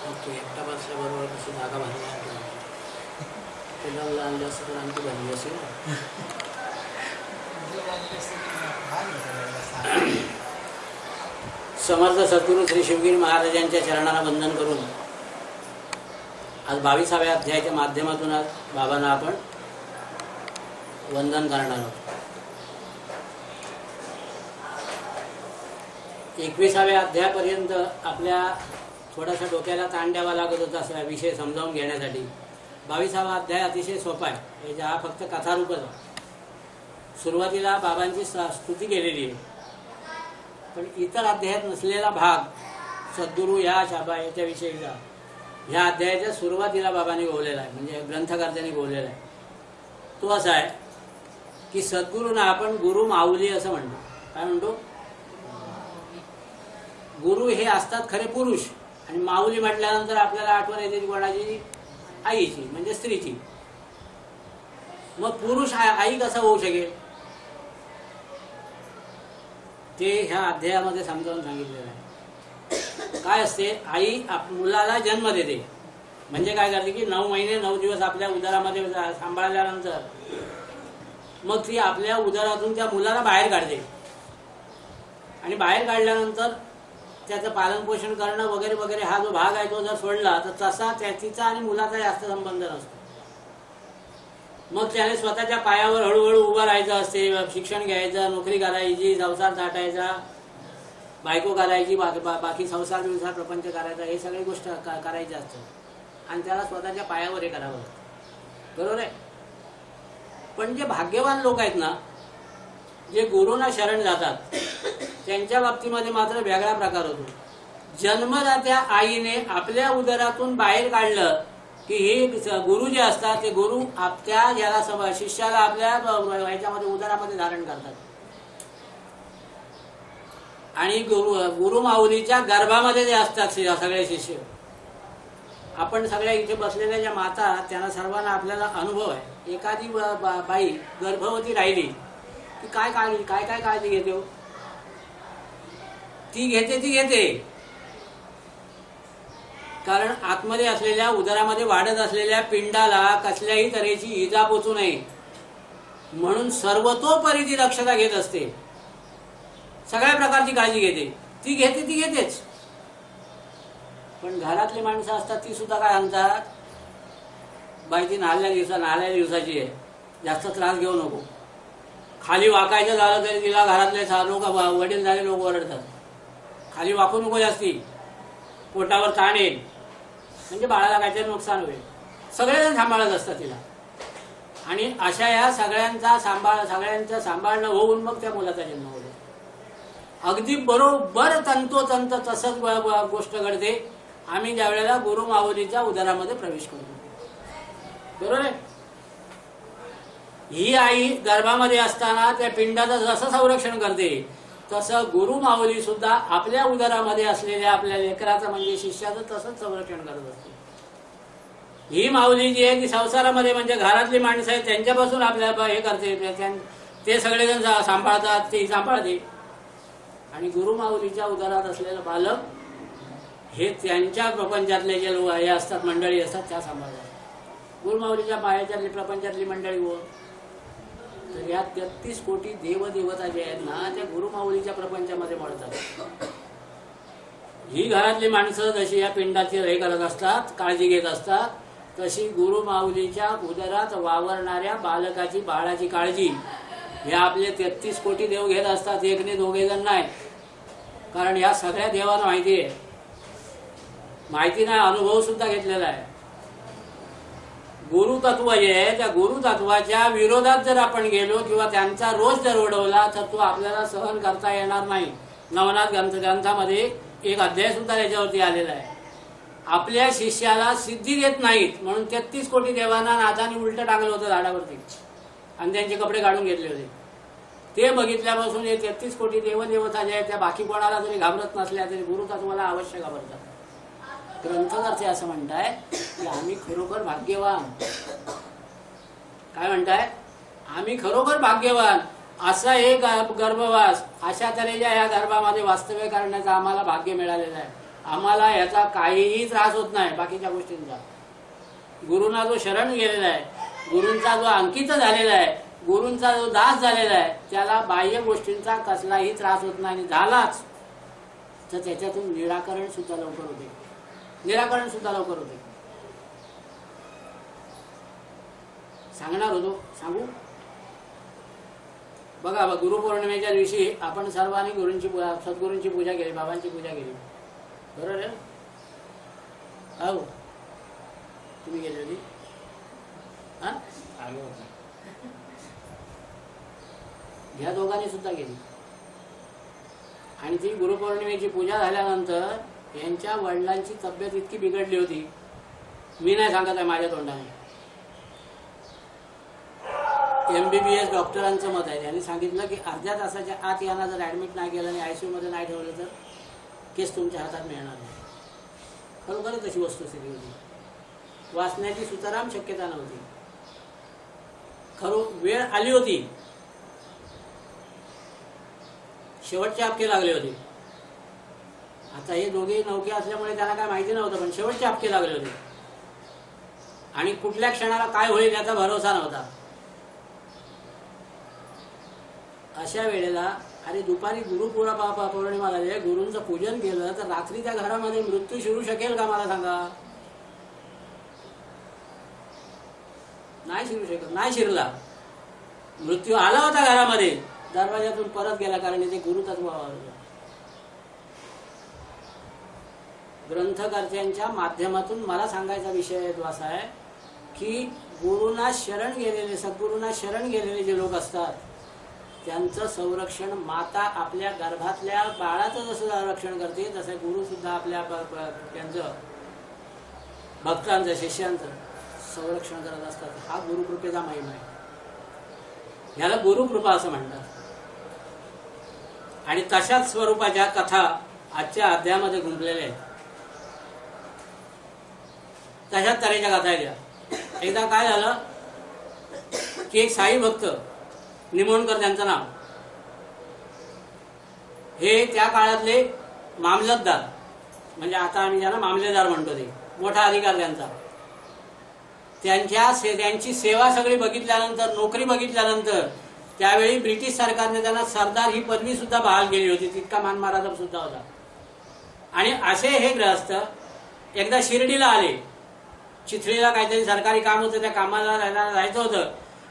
तू एकटा बसल्याबरोबर कशी जागा बांधणार तुला आणली असतं तर आणखी बांधली असेल ना. समर्थ सद्गुरू श्री शिवगिरी महाराजांच्या चरणाला वंदन करून आज 22व्या अध्यायाच्या माध्यमातून आज बाबांना आपण वंदन करणार आहोत. 21व्या अध्यायापर्यंत आपल्या थोडासा डोक्याला ताण द्यावा लागत होता असा विषय समजावून घेण्यासाठी. 22वा अध्याय अतिशय सोपा आहे. हा फक्त कथारूपच आहे. सुरुवातीला बाबांची स्तुती केलेली आहे, पण इतर अध्यायात नसलेला भाग सद्गुरू या शाबा याच्याविषयीचा ह्या अध्यायाच्या सुरुवातीला बाबांनी गोवलेला आहे, म्हणजे ग्रंथकर्त्यांनी गोवलेला आहे. तो असा आहे की सद्गुरूंना आपण गुरु माऊली असं म्हणतो. काय म्हणतो? गुरु हे असतात खरे पुरुष, आणि माऊली म्हटल्यानंतर आपल्याला आठवण येते कोणाची? आईची, म्हणजे स्त्रीची. मग पुरुष आई कसा होऊ शकेल ते ह्या अध्यायामध्ये समजावून सांगितलेलं आहे. काय असते? आई मुलाला जन्म देते, म्हणजे काय करते की 9 महिने 9 दिवस आपल्या उदरामध्ये सांभाळल्यानंतर मग ती आपल्या उदरातून त्या मुलाला बाहेर काढते, आणि बाहेर काढल्यानंतर त्याचं पालनपोषण करणं वगैरे वगैरे हा जो भाग आहे तो जर सोडला तर तसा तिचा आणि मुलाचा जास्त संबंध नसतो. मग त्याने स्वतःच्या पायावर हळूहळू उभं राहायचं असते, शिक्षण घ्यायचं, नोकरी करायची, संसार थाटायचा, बायको करायची, बाकी संसार विसार प्रपंच करायचा, हे सगळी गोष्ट करायची असतात, आणि त्याला स्वतःच्या पायावर हे करावं लागतं. बरोबर आहे? पण जे भाग्यवान लोक आहेत ना, जे गुरूंना शरण जातात, त्यांच्या बाबतीमध्ये मात्र वेगळा प्रकार होतो. जन्मदात्या आईने आपल्या उदरातून बाहेर काढलं की हे गुरु जे असतात ते गुरु त्या ज्याला शिष्याला आपल्या ह्याच्यामध्ये उदरामध्ये धारण करतात, आणि गुरु माऊलीच्या गर्भामध्ये जे असतात सगळे शिष्य. आपण सगळ्या इथे बसलेल्या ज्या माता त्यांना सर्वांना आपल्याला अनुभव आहे. एखादी बाई गर्भवती राहिली की काय काळजी घेते? ती घेते कारण आतमध्ये असलेल्या उदरामध्ये वाढत असलेल्या पिंडाला कसल्याही तऱ्हेची इजा पोचू नये म्हणून सर्वतोपरी ती दक्षता घेत असते. सगळ्या प्रकारची काळजी घेते. ती घेतेच. पण घरातली माणसं असतात ती सुद्धा काय म्हणतात? बाईची नाहल्या दिवसाची आहे, जास्त त्रास घेऊ नको. खाली वाकायचं झालं तरी तिला घरातले लोक, वडील झाले लोक ओरडतात, खाली वाकू नको जास्ती, पोटावर ताण येईल, म्हणजे बाळाला काहीतरी नुकसान होईल. सगळेजण सांभाळत असतात तिला, आणि अशा या सगळ्यांचं सांभाळणं होऊन मग त्या मुलाचा जन्म होतो. अगदी बरोबर तंतोतंत तसंच गोष्ट घडते आम्ही ज्या वेळेला गुरु माऊलीच्या उदरामध्ये प्रवेश करतो. बरोबर आहे? ही आई गर्भामध्ये असताना त्या पिंडाचं जसं संरक्षण करते तसं गुरु माऊली सुद्धा आपल्या उदरामध्ये असलेल्या आपल्या लेकराचं म्हणजे शिष्याचं तसंच संरक्षण करत असते. ही माऊली जी आहे ती संसारामध्ये म्हणजे घरातली माणसं आहेत त्यांच्यापासून आपल्या हे करते, ते सगळेजण सांभाळतात, ते सांभाळते. आणि गुरु माऊलीच्या उदरात असलेलं बालक हे त्यांच्या प्रपंचातले जे लोक हे असतात, मंडळी असतात, त्या सांभाळतात. गुरु माऊलीच्या पायाच्यातली प्रपंचातली मंडळी व तर या 33 कोटी देवदेवता जे आहेत ना त्या गुरु माऊलीच्या प्रपंचामध्ये मळतात. ही घरातली माणसं जशी या पिंडाची हे करत असतात, काळजी घेत असतात, तशी गुरु माऊलीच्या उदरात वावरणाऱ्या बाळाची काळजी हे आपले 33 कोटी देव घेत असतात. एक ने दोघे जण नाही, कारण या सगळ्या देवांना माहिती आहे. माहिती नाही, अनुभव सुद्धा घेतलेला आहे. गुरुतत्व जे आहे त्या गुरुतत्वाच्या विरोधात जर आपण गेलो किंवा त्यांचा रोष जर उडवला तर तो आपल्याला सहन करता येणार नाही. नवनाथ ग्रंथामध्ये एक अध्याय सुद्धा याच्यावरती आलेला आहे. आपल्या शिष्याला सिद्धी देत नाहीत म्हणून 33 कोटी देवांना नाथाने उलट टाकलं होतं झाडावरती, आणि त्यांचे कपडे काढून घेतले होते. ते बघितल्यापासून हे 33 कोटी देवदेवता जे आहेत त्या बाकी कोणाला जरी घाबरत नसल्या तरी गुरुतत्वाला अवश्य घाबरतात. ग्रंथकर्ते असं म्हणताय की आम्ही खरोखर भाग्यवान. काय म्हणताय? आम्ही खरोखर भाग्यवान. असा एक गर्भवास, अशा तऱ्हेच्या या गर्भामध्ये वास्तव्य करण्याचं आम्हाला भाग्य मिळालेलं आहे. आम्हाला याचा काहीही त्रास होत नाही बाकीच्या गोष्टींचा. गुरुंना जो शरण गेलेला आहे, गुरूंचा जो अंकित झालेला आहे, गुरूंचा जो दास झालेला आहे, त्याला बाह्य गोष्टींचा कसलाही त्रास होत नाही. आणि झालाच तर त्याच्यातून निराकरण सुद्धा लवकर होते. निराकरण सुद्धा लवकर होते. सांगणार होतो, सांगू. बघा, गुरुपौर्णिमेच्या दिवशी आपण सर्वांनी गुरूंची पूजा, सद्गुरूंची पूजा केली, बाबांची पूजा केली, बरोबर आहे ना? हो, तुम्ही गेली होती? ह्या दोघांनी सुद्धा केली. आणि ती गुरुपौर्णिमेची पूजा झाल्यानंतर यांच्या वडिलांची तब्येत इतकी बिघडली होती, मी नाही सांगत आहे माझ्या तोंडाने, MBBS डॉक्टरांचं मत आहे. त्यांनी सांगितलं की अर्ध्या तासाच्या आत यांना जर ऍडमिट नाही केलं आणि ICU मध्ये नाही ठेवलं तर केस तुमच्या हातात मिळणार नाही. खरोखरच तशी वस्तुस्थिती होती. वाचण्याची सुतराम शक्यता नव्हती. वेळ आली होती, शेवटचे आपके लागले होते. आता हे दोघे नौके असल्यामुळे त्यांना काय माहिती नव्हतं, पण शेवटचे आपके लागले होते आणि कुठल्या क्षणाला काय होईल याचा भरोसा नव्हता. अशा वेळेला अरे दुपारी गुरुपौर्णिमा झाली, गुरूंचं पूजन केलं तर रात्री त्या घरामध्ये मृत्यू शिरू शकेल का? मला सांगा. नाही शिरू शकत. नाही शिरला. मृत्यू आला होता घरामध्ये, दरवाजातून परत गेला, कारण इथे गुरुतत्व. ग्रंथकर्त्यांच्या माध्यमातून मला सांगायचा विषय तो असा आहे की गुरुंना शरण गेलेले, सद्गुरूंना शरण गेलेले जे लोक असतात त्यांचं संरक्षण माता आपल्या गर्भातल्या बाळाचं जसं संरक्षण करते, तसं गुरु सुद्धा आपल्या त्यांचं भक्तांचं, शिष्यांचं संरक्षण करत असतात. हा गुरुकृपेचा महिमा आहे. ह्याला गुरुकृपा असं म्हणतात. आणि तशाच स्वरूपाच्या कथा आजच्या अध्यायामध्ये गुंफलेल्या आहेत. तशाच तऱ्हेच्या कथा आहेत. एकदा काय झालं की एक साई भक्त, निमोणकर त्यांचं नाव, हे त्या काळातले मामलतदार, म्हणजे आता आम्ही ज्याला मामलेदार म्हणतो, ते मोठा अधिकार त्यांचा. त्यांची सेवा सगळी बघितल्यानंतर, नोकरी बघितल्यानंतर त्यावेळी ब्रिटिश सरकारने त्यांना सरदार ही पदवी सुद्धा बहाल केली होती. तितका मान महाराज सुद्धा होता. आणि असे हे ग्रहस्थ एकदा शिर्डीला आले. चिथळीला काहीतरी सरकारी काम होतं, त्या कामाला जायचं होतं.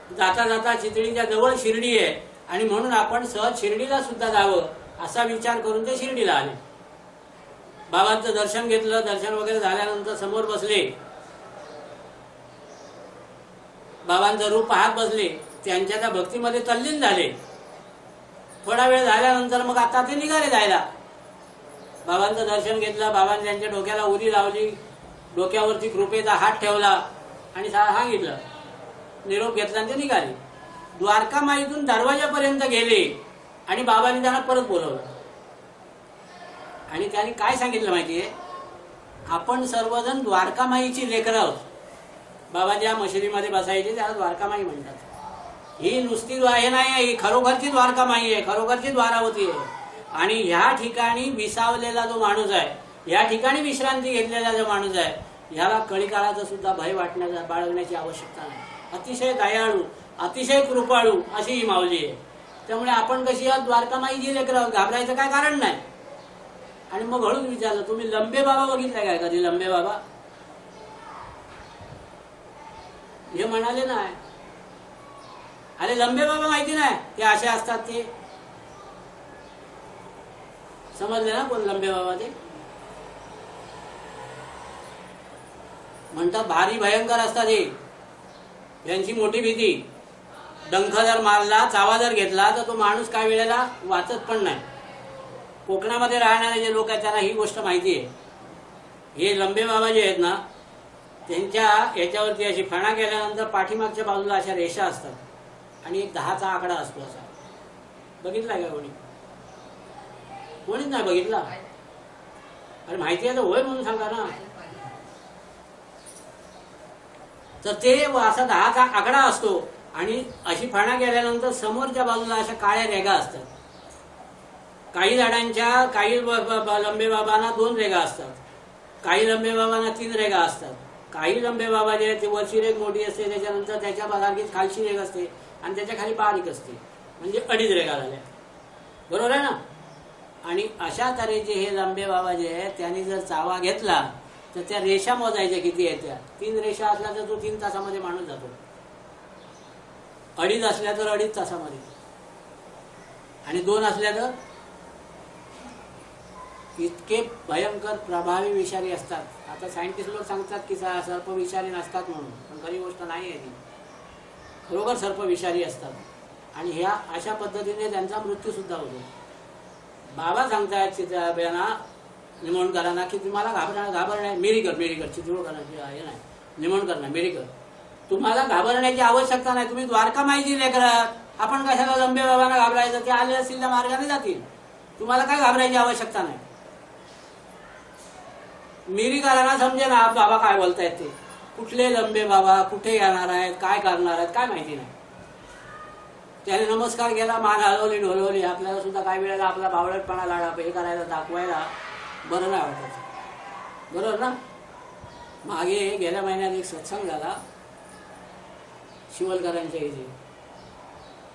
जाता जाता चिथळीच्या जवळ शिर्डी आहे आणि म्हणून आपण सहज शिर्डीला सुद्धा जावं असा विचार करून ते शिर्डीला आले. बाबांचं दर्शन घेतलं. दर्शन वगैरे झाल्यानंतर समोर बसले. बाबांचं रूप पाहत बसले. त्यांच्या त्या भक्तीमध्ये तल्लीन झाले. थोडा वेळ झाल्यानंतर मग आता ते निघाले जायला. बाबांचं दर्शन घेतलं. बाबांनी त्यांच्या डोक्याला उरी लावली, डोक्यावरती कृपेचा हात ठेवला आणि सांगितलं, निरोप घेतला आणि ते निघाले. द्वारका माईतून दरवाजापर्यंत गेले आणि बाबांनी त्यांना परत बोलवलं. आणि त्यांनी काय सांगितलं माहितीये, आपण सर्वजण द्वारकामाईची लेकरं आहोत. बाबा ज्या मशिदीमध्ये बसायचे त्याला द्वारकामाई म्हणतात. ही नुसती हे नाही, ही खरोखरची द्वारकामाई आहे, खरोखरची द्वारावती आहे. आणि ह्या ठिकाणी विसावलेला जो माणूस आहे, ह्या ठिकाणी विश्रांती घेतलेला जो माणूस आहे, ह्याला कळीकाळाचा सुद्धा भय बाळगण्याची आवश्यकता नाही. अतिशय दयाळू, अतिशय कृपाळू अशी ही माऊली आहे. त्यामुळे आपण कशी द्वारकामाईची लेकरं, घाबरायचं काय कारण नाही. आणि मग हळूच विचारलं, तुम्ही लंबे बाबा बघितलाय काय कधी? लंबे बाबा हे म्हणाले नाही. अरे लंबे बाबा माहिती नाही, ते असे असतात. ते समजले ना कोण लंबे बाबा? ते म्हणतात भारी भयंकर असतात. हे यांची मोठी भीती. डंख जर मारला, चावा जर घेतला तर तो माणूस काही वेळेला वाचत पण नाही. कोकणामध्ये राहणारे जे लोक आहेत त्यांना ही गोष्ट माहिती आहे. हे लंबे बाबा जे आहेत ना, त्यांच्या याच्यावरती अशी फणा केल्यानंतर पाठीमागच्या बाजूला अशा रेषा असतात आणि एक 10चा आकडा असतो. असा बघितलाय का कोणी? कोणीच नाही बघितला. अरे माहिती आहे तर होय म्हणून सांगा ना. तर ते असा 10चा आकडा असतो आणि अशी फणा केल्यानंतर समोरच्या बाजूला अशा काळ्या रेगा असतात. काही झाडांच्या काही लंबे बाबांना 2 रेगा असतात, काही लंबे बाबांना 3 रेगा असतात, काही लंबे बाबा जे आहेत ते वरची रेग मोठी असते, त्याच्यानंतर त्याच्या बाजारगीत खालची रेग असते आणि त्याच्या खाली बारीक असते, म्हणजे 2.5 रेगा झाल्या. बरोबर आहे ना. आणि अशा तऱ्हेचे हे लंबे बाबा जे आहेत त्यांनी जर चावा घेतला तर त्या रेषा मोजायच्या किती आहेत. त्या 3 रेषा असल्या तर तो 3 तासामध्ये माणूस जातो, 2.5 असल्या तर 2.5 तासामध्ये, आणि 2 असल्या तर इतके भयंकर प्रभावी विषारी असतात. आता सायंटिस्ट लोक सांगतात की सर्प विषारी नसतात म्हणून, पण खरी गोष्ट नाही आहे ती. खरोखर सर्प विषारी असतात आणि ह्या अशा पद्धतीने त्यांचा मृत्यू सुद्धा होतो. बाबा सांगतायत चित्रयांना निमोणकरांना की तुम्हाला घाबरण्या मिरीकर चित्रकरांची आहे नाही, निमोणकरांना मिरीकर, तुम्हाला घाबरण्याची आवश्यकता नाही. तुम्ही द्वारकामाईची लेकरात, आपण कशाला लंबे बाबांना घाबरायचं, ते आले असतील त्या मार्गाने जातील, तुम्हाला काय घाबरायची आवश्यकता नाही. मिरीकरांना समजे ना बाबा काय बोलतायत ते, कुठले लंबे बाबा, कुठे येणार आहेत, काय करणार आहेत, काय माहिती नाही. त्याने नमस्कार केला, मान हलवली ढोलवली. आपल्याला सुद्धा काही वेळेला आपला बावळटपणा लाडा हे करायला दाखवायला बरं नाही वाटत, बरोबर ना. मागे गेल्या महिन्यात एक सत्संग झाला शिवलकरांच्या इथे,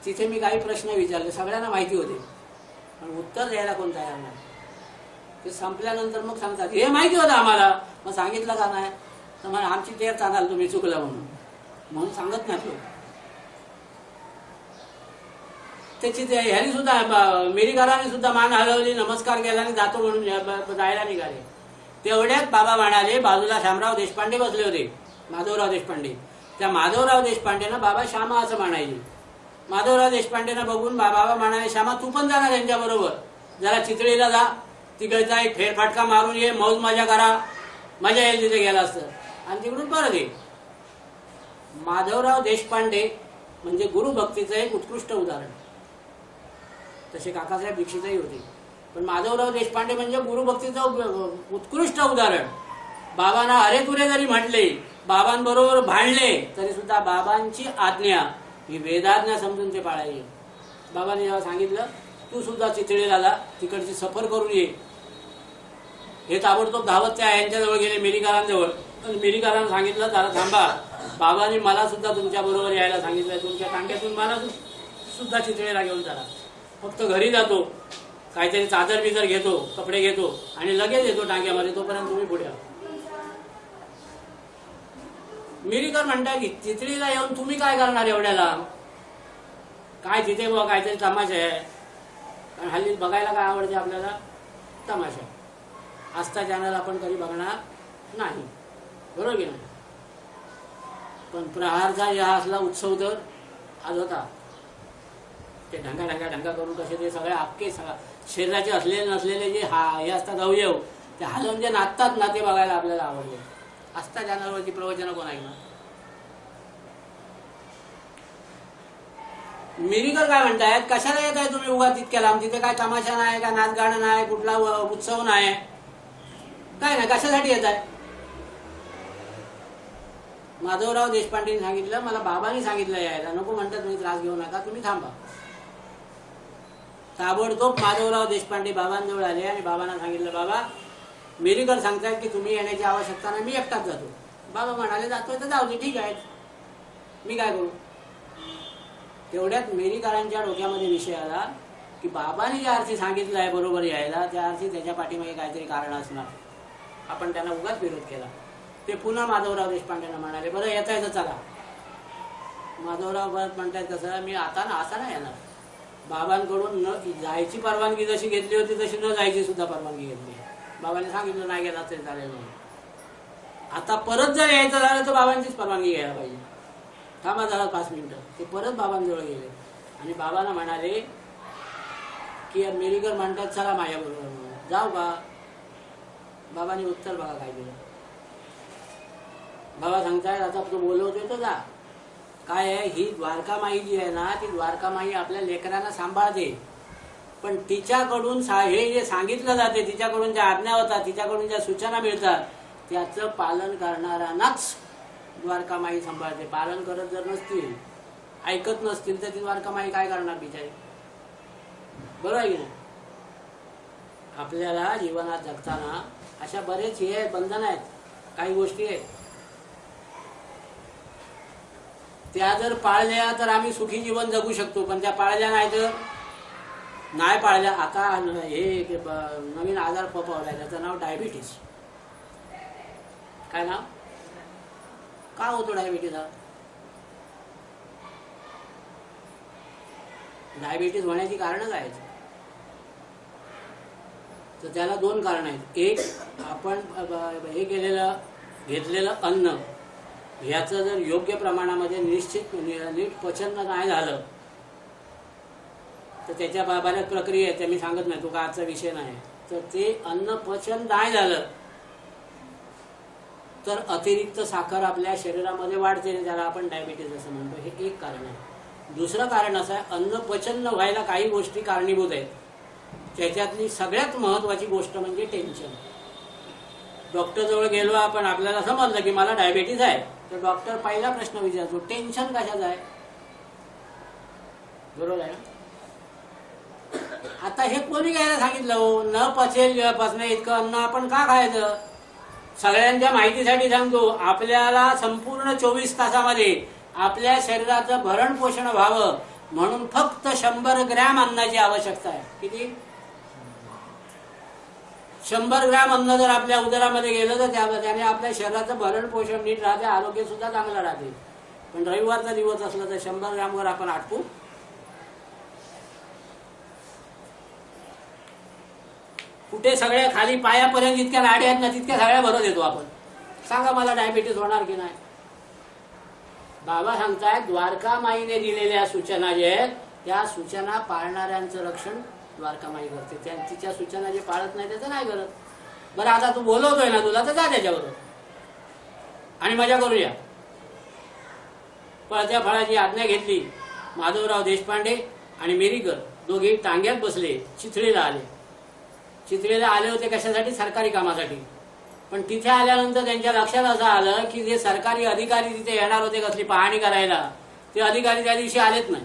तिथे मी काही प्रश्न विचारले, सगळ्यांना माहिती होते पण उत्तर द्यायला कोण तयार नाही. ते संपल्यानंतर मग सांगतात हे माहिती होतं आम्हाला, मग सांगितलं का नाही, तर मग आमची तेर चालाल तुम्ही चुकलं म्हणून सांगत नाही लोक. त्याची ह्यानी सुद्धा मिरीकरांनी सुद्धा मान हलवली, नमस्कार केला आणि जातो म्हणून जायला निघाले. तेवढ्यात बाबा म्हणाले, बाजूला श्यामराव देशपांडे बसले होते, माधवराव देशपांडे. त्या माधवराव देशपांडेना बाबा श्यामा असं म्हणायचे. माधवराव देशपांडेना बघून बाबा म्हणाले, श्यामा तू पण जा ना त्यांच्याबरोबर, जरा चितळीला जा, तिकडचा एक फेरफाटका मारून ये, मौज मजा करा, मजा येईल तिथे गेला असतं, आणि तिकडून परत ये. माधवराव देशपांडे म्हणजे गुरुभक्तीचं एक उत्कृष्ट उदाहरण. तसे काकासाहेब दीक्षितही होते, पण माधवराव देशपांडे म्हणजे गुरुभक्तीचं उत्कृष्ट उदाहरण. बाबांना अरे तुरे जरी म्हटले, बाबांबरोबर भांडले, तरी सुद्धा बाबांची आज्ञा ही वेदाज्ञा समजून ते पाळायचे. बाबांनी जेव्हा सांगितलं तू सुद्धा चितळीला जा, तिकडची सफर करून ये, हे ताबडतोब धावत त्या यांच्याजवळ गेले, मिरीकरांजवळ. मिरीकरांना सांगितलं जरा थांबा, बाबांनी मला सुद्धा तुमच्या बरोबर यायला सांगितलंय, तुमच्या टांग्यातून मला सुद्धा चितळीला घेऊन चला. फक्त घरी जातो, काहीतरी चादर बिदर घेतो, कपडे घेतो आणि लगेच येतो टांग्यामध्ये, तोपर्यंत तुम्ही पुढे. मिरीकर म्हणताय की चितळीला येऊन तुम्ही काय करणार एवढ्याला, काय तिथे बघ काहीतरी तमाशा आहे. कारण हल्ली बघायला काय आवडते आपल्याला, तमाशा. आस्था चॅनल आपण कधी बघणार नाही, बरोबर की नाही. पण प्रहारचा हा असला उत्सव तर आज होता. ते ढंगा करून कसे ते सगळे अख्खे शरीराचे असलेले नसलेले जे हे असतात अवयव, ते हलवून जे नाचतात ना, ते बघायला आपल्याला आवडले. आस्था चॅनलवरची प्रवचनं कोण ऐकणार. मिरीकर काय म्हणतायत, कशाला येत आहे तुम्ही उगा तितक्या लांब, तिथे काय तमाशा नाही, काय नाच गाणं नाही, कुठला उत्सव नाही, काय नाही, कशासाठी येत आहे. माधवराव देशपांडेंनी सांगितलं, मला बाबांनी सांगितलं यायला, नको म्हणतात तुम्ही त्रास घेऊ नका, तुम्ही थांबा. ताबडतोब माधवराव देशपांडे बाबांजवळ आले आणि बाबांना सांगितलं, बाबा मिरीकर सांगतायत की तुम्ही येण्याची आवश्यकता नाही, मी एकटाच जातो. बाबा म्हणाले जातोय तर जाऊ दे, ठीक आहे, मी काय करू. तेवढ्यात मिरीकरांच्या डोक्यामध्ये विषय आला की बाबांनी ज्या अर्थी सांगितलं आहे बरोबर यायला, त्या अर्थी त्याच्या पाठीमागे काहीतरी कारण असणार, आपण त्यांना उगाच विरोध केला. ते पुन्हा माधवराव देशपांडेंना म्हणाले, बरं येता येतं चला. माधवराव परत म्हणतात कसं, मी आता ना असा नाही येणार. बाबांकडून न जायची परवानगी जशी घेतली होती तशी न जायची सुद्धा परवानगी घेतली. बाबांनी सांगितलं नाही गेला तरी चालेल म्हणून. आता परत जर यायचं झालं तर बाबांचीच परवानगी घ्यायला पाहिजे. थांबा जरा 5 मिनिटं. ते परत बाबांजवळ गेले आणि बाबांना म्हणाले की मिरीकर म्हणतात चला माझ्याबरोबर, जाऊ का. बाबांनी उत्तर बघा काय दिलं. बाबा सांगतायत आता तू बोलवतोय तर जा. काय आहे, ही द्वारकामाई जी आहे ना, ती द्वारकामाई आपल्या लेकरांना सांभाळते, पण तिच्याकडून हे जे सांगितलं जाते, तिच्याकडून ज्या आज्ञा होतात, तिच्याकडून ज्या सूचना मिळतात, त्याचं पालन करणाऱ्यांनाच द्वारकामाई सांभाळते. पालन करत जर नसतील, ऐकत नसतील, तर ती द्वारकामाई काय करणार बिचारी, बरोबर आहे की नाही. आपल्याला जीवनात जगताना अशा बरेच हे बंधन आहेत, काही गोष्टी आहेत, त्या जर पाळल्या तर आम्ही सुखी जीवन जगू शकतो. पण त्या पाळल्या नाही तर नाही पाळल्या. आता हे नवीन आजार फोफावलाय, त्याचं नाव डायबिटीस. काय नाव? का होतो डायबिटीस हा? डायबिटीस होण्याची कारणं काय आहेत? तर त्याला दोन कारण आहेत. एक, आपण हे घेतलेलं अन्न ह्याचं जर योग्य प्रमाणामध्ये नीट पचन नाही झालं तर त्याच्या बऱ्याच प्रक्रिया आहेत, त्या मी सांगत नाही, तो का आजचा विषय नाही. तर ते अन्न पचन नाही झालं तर अतिरिक्त साखर आपल्या शरीरामध्ये वाढते, त्याला आपण डायबिटीस असं म्हणतो. हे एक कारण आहे. दुसरं कारण असं आहे, अन्न पचन न व्हायला काही गोष्टी कारणीभूत आहेत. त्याच्यातली सगळ्यात महत्वाची गोष्ट म्हणजे टेन्शन. डॉक्टर जवळ गेलो आपण, आपल्याला समजलं की मला डायबिटीस आहे, तर डॉक्टर पहिला प्रश्न विचारतो, टेन्शन कशाचं आहे? बरोबर आहे ना? आता हे कोणी घ्यायला सांगितलं हो? न पचण्या इतकं अन्न आपण का खायचं? सगळ्यांच्या माहितीसाठी सांगतो, आपल्याला संपूर्ण 24 तासामध्ये आपल्या शरीराचं भरण पोषण व्हावं म्हणून फक्त 100 ग्रॅम अन्नाची आवश्यकता आहे. किती? 100 ग्रॅम अन्न जर आपल्या उदरामध्ये गेलं तर त्याने आपल्या शरीराचं भरण पोषण नीट राहते, आरोग्य सुद्धा चांगलं राहते. पण रविवारचा दिवस असला तर 100 ग्रॅमवर आपण आटपू. कुठे सगळ्या खाली पायापर्यंत जितक्या नाडी आहेत ना तितक्या सगळ्या भरत येतो आपण. सांगा मला डायबिटीस होणार की नाही? बाबा सांगतायत, द्वारकामाईने दिलेल्या सूचना जे आहेत त्या सूचना पाळणाऱ्यांचं रक्षण द्वारकामाई करते. तिच्या सूचना जे पाळत नाही त्याचं नाही करत. बरं, आता तू बोलवतोय ना तुला, तर जा त्याच्याबरोबर आणि मजा करूया. पळत्या फळाची आज्ञा घेतली. माधवराव देशपांडे आणि मेरीकर दोघे टांग्यात बसले, चिथळीला आले. चिथळीला आले होते कशासाठी? सरकारी कामासाठी. पण तिथे आल्यानंतर त्यांच्या लक्षात असं आलं की जे सरकारी अधिकारी तिथे येणार होते कसली पाहणी करायला, ते अधिकारी त्या दिवशी आलेच नाही.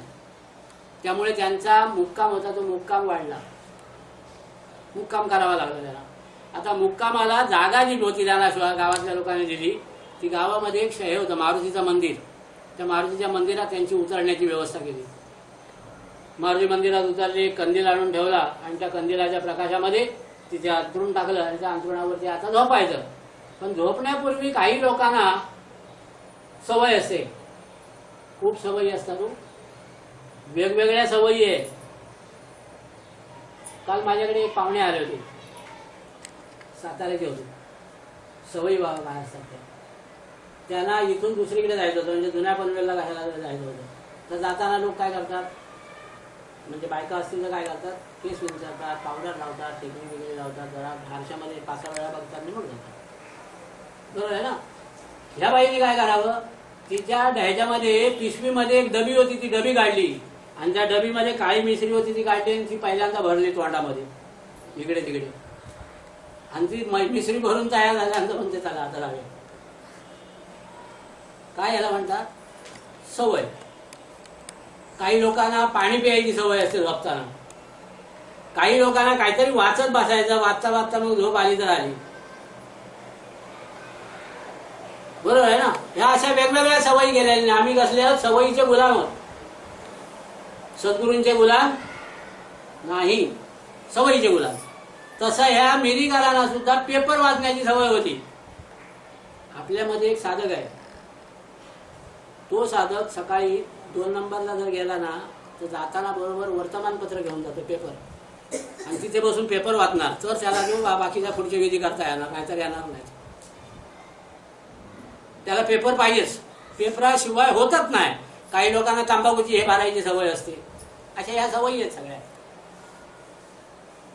त्यामुळे त्यांचा मुक्काम होता तो मुक्काम वाढला, मुक्काम करावा लागला त्याला. आता मुक्कामाला जागा जी होती त्याला गावातल्या लोकांनी दिली, ती गावामध्ये एक हे होतं मारुतीचं मंदिर. त्या मारुतीच्या मंदिरात त्यांची उतरण्याची व्यवस्था केली. मारुती मंदिरात उतरले, कंदील आणून ठेवला आणि त्या कंदिलाच्या प्रकाशामध्ये तिथे अंथरूण टाकलं आणि त्या अंथरुणावरती आता झोपायचं. पण झोपण्यापूर्वी काही लोकांना सवय असते, खूप सवयी असतात, वेगवेगळ्या सवयी आहेत. काल माझ्याकडे एक पाहुणे आले होते, साताऱ्याचे होते. सवयी काय असतात त्यांना इथून दुसरीकडे जायचं होतं, म्हणजे जुन्या पनवेलला कशाला जायचं होतं. तर जाताना लोक काय करतात, म्हणजे बायका असतील तर काय करतात, केस विंचरतात, पावडर लावतात, टेकडी वगैरे लावतात, जरा घारशामध्ये 5-6 वेळा बघतात, निघून जातात. बरोबर आहे ना? ह्या बाईने काय करावं, तिच्या ह्याच्यामध्ये पिशवीमध्ये एक डबी होती, ती डबी काढली आणि त्या डबीमध्ये काळी मिसरी होती, ती काढली आणि ती पहिल्यांदा भरली तोंडामध्ये इकडे तिकडे. आणि ती मिसरी भरून तयार झाल्यानंतर म्हणते चला आता जाऊया. काय याला म्हणतात? सवय. काही लोकांना पाणी प्यायची सवय असते झोपताना. काही लोकांना काहीतरी वाचत बसायचं, वाचता वाचता मग झोप आली तर आली. बरोबर आहे ना? ह्या अशा वेगवेगळ्या सवयी गेलेल्या. आम्ही कसले आहोत? सवयीचे गुलाम आहोत. सद्गुरूंचे गुलाम नाही, सवयीचे गुलाम. तसं ह्या मेरीकरांना सुद्धा पेपर वाचण्याची सवय होती. आपल्यामध्ये एक साधक आहे, तो साधक सकाळी 2 नंबरला जर गेला ना तर जाताना बरोबर वर्तमानपत्र घेऊन जातो, पेपर, आणि तिथे बसून पेपर वाचणार. तर त्याला घेऊन बाकीच्या पुढची विधी करता येणार, नाहीतर येणार नाही. त्याला पेपर पाहिजेच, पेपराशिवाय होतच नाही. काही लोकांना तंबाखूची हे भरायची सवय असते. अशा ह्या सवयी आहेत सगळ्या.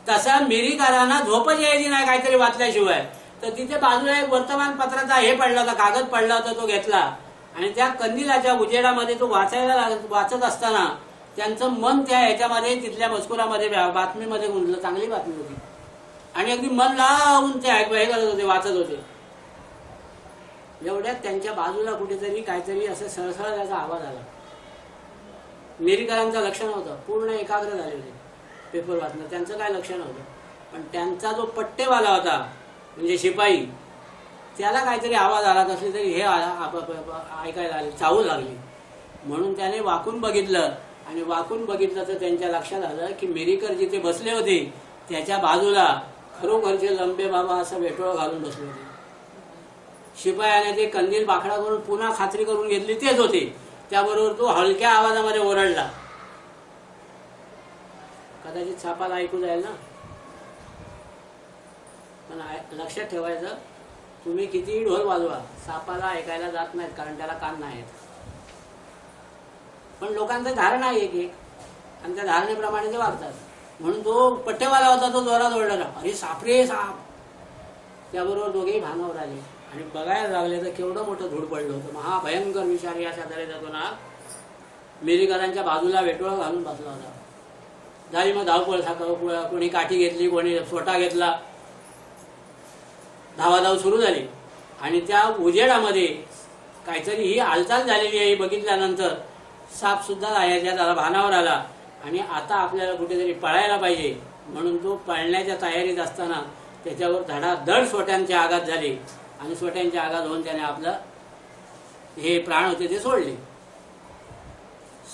तसा मेरीकरांना झोपच यायची नाही काहीतरी वाचल्याशिवाय. तर तिथे बाजूला एक वर्तमानपत्राचा हे पडला होता, कागद पडला होता, तो घेतला आणि त्या कंदिलाच्या उजेडामध्ये तो वाचत असताना त्यांचं मन त्या ह्याच्यामध्ये तिथल्या मजकुरामध्ये बातमीमध्ये गुंतलं. चांगली बातमी होती आणि अगदी मन लावून ते हे करत होते, वाचत होते. एवढ्यात त्यांच्या बाजूला कुठेतरी काहीतरी असं सळसळ त्याचा आवाज आला. मेरीकरांचं लक्ष नव्हतं, पूर्ण एकाग्र झाले होते पेपर वाचणं, त्यांचं काय लक्ष नव्हतं. पण त्यांचा जो पट्टेवाला होता म्हणजे शिपाई, त्याला काहीतरी आवाज आला कसली तरी हे ऐकायला आले, चावू लागली. म्हणून त्याने वाकून बघितलं आणि वाकून बघितलं तर त्यांच्या लक्षात आलं की मिरीकर जिथे बसले होते त्याच्या बाजूला खरोखरचे लंबे बाबा असं वेटोळ घालून बसले होते. शिपायाने ते कंदील बाकडा करून पुन्हा खात्री करून घेतली तेच होते. त्याबरोबर तो हलक्या आवाजामध्ये ओरडला. कदाचित सापाला ऐकू जाईल ना, पण लक्षात ठेवायचं, तुम्ही कितीही ढोल वाजवा सापाला ऐकायला जात नाहीत, कारण त्याला कान नाहीत. पण लोकांचं धारणा आहे एक आणि त्या धारणेप्रमाणे ते वागतात. म्हणून तो पट्टेवाला होता, तो जोरात ओरडला, अरे साप रे साप. त्याबरोबर दोघेही भानावर आले आणि बघायला लागले तर केवढं मोठं धूळ पडलं होतं. महाभयंकर विषारी अशा तऱ्हेचा तो ना मिरीकरांच्या बाजूला वेटोळा घालून बसला होता. झाली मग धावपळ, कोणी काठी घेतली, कोणी सोटा घेतला, धावाधाव सुरू झाली. आणि त्या उजेडामध्ये काहीतरी ही हालचाल झालेली आहे बघितल्यानंतर साप सुद्धा त्याला भानावर आला आणि आता आपल्याला कुठेतरी पळायला पाहिजे. म्हणून तो पळण्याच्या तयारीत असताना त्याच्यावर धडाधड सोट्यांचे आघात झाले आणि सोट्यांचे आघात होऊन त्याने आपलं हे प्राण होते ते सोडले.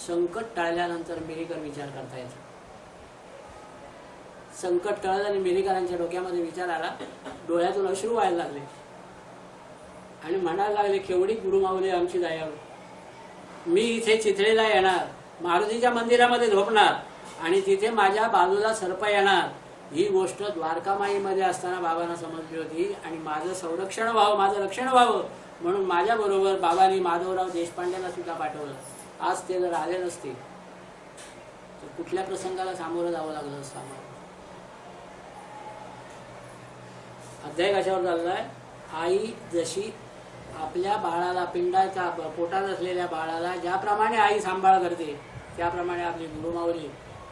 संकट टळल्यानंतर मिरीकर विचार करता येतो. संकट टळलं आणि मिरीकरांच्या डोक्यामध्ये विचार आला, डोळ्यातून अश्रू व्हायला लागले आणि म्हणायला लागले, केवढी गुरुमाऊली आमची दयाळू. मी इथे चिथळेला येणार, मारुतीच्या मंदिरामध्ये झोपणार आणि तिथे माझ्या बाजूला सर्प येणार. ही गोष्ट द्वारकामाईमध्ये असताना बाबांना समजली होती आणि माझं संरक्षण व्हावं, माझं रक्षण व्हावं म्हणून माझ्या बरोबर बाबांनी माधवराव देशपांडेला सुद्धा पाठवलं. आज ते जर आले नसते तर कुठल्या प्रसंगाला सामोरं जावं लागलं असतं आम्हाला. अध्याय कशावर चाललाय? आई जशी आपल्या बाळाला, पिंडाच्या पोटात असलेल्या बाळाला ज्याप्रमाणे आई सांभाळ करते त्याप्रमाणे आपली गुरुमाऊली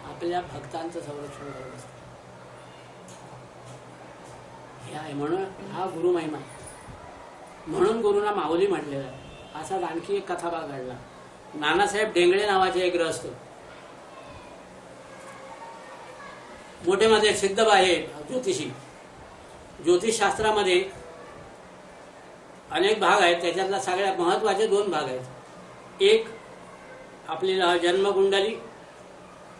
आपल्या भक्तांचं संरक्षण करत असते. हे आहे म्हणून हा गुरुमहिमा, म्हणून गुरुना माऊली म्हटलेला आहे. असा आणखी एक कथाभाग घडला. नानासाहेब डेंगळे नावाचे एक ग्रस्त, मोठे माझे सिद्ध आहे ज्योतिषी. ज्योतिषशास्त्रामध्ये अनेक भाग आहेत, त्याच्यातला सगळ्यात महत्वाचे 2 भाग आहेत. एक आपली जन्मकुंडली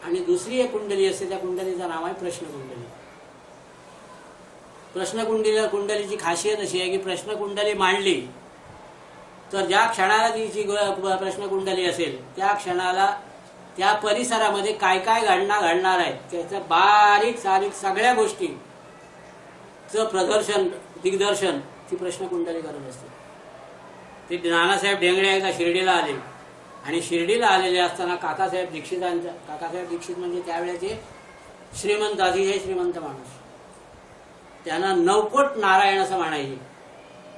आणि दुसरी एक कुंडली असते, त्या कुंडलीचं नाव आहे प्रश्नकुंडली. कुंडलीची खासियत अशी आहे की प्रश्नकुंडली मांडली तर ज्या क्षणाला तिची प्रश्नकुंडली असेल त्या क्षणाला त्या परिसरामध्ये काय काय घडणार आहेत त्याचं बारीक सारीक सगळ्या गोष्टीचं प्रदर्शन, दिग्दर्शन ती प्रश्नकुंडली करत असते. ते नानासाहेब डेंगळे एकदा शिर्डीला आले आणि शिर्डीला आलेले असताना काकासाहेब दीक्षित म्हणजे त्यावेळेचे श्रीमंत, अतिशय श्रीमंत माणूस, त्यांना नवकोट नारायण असं म्हणायचे.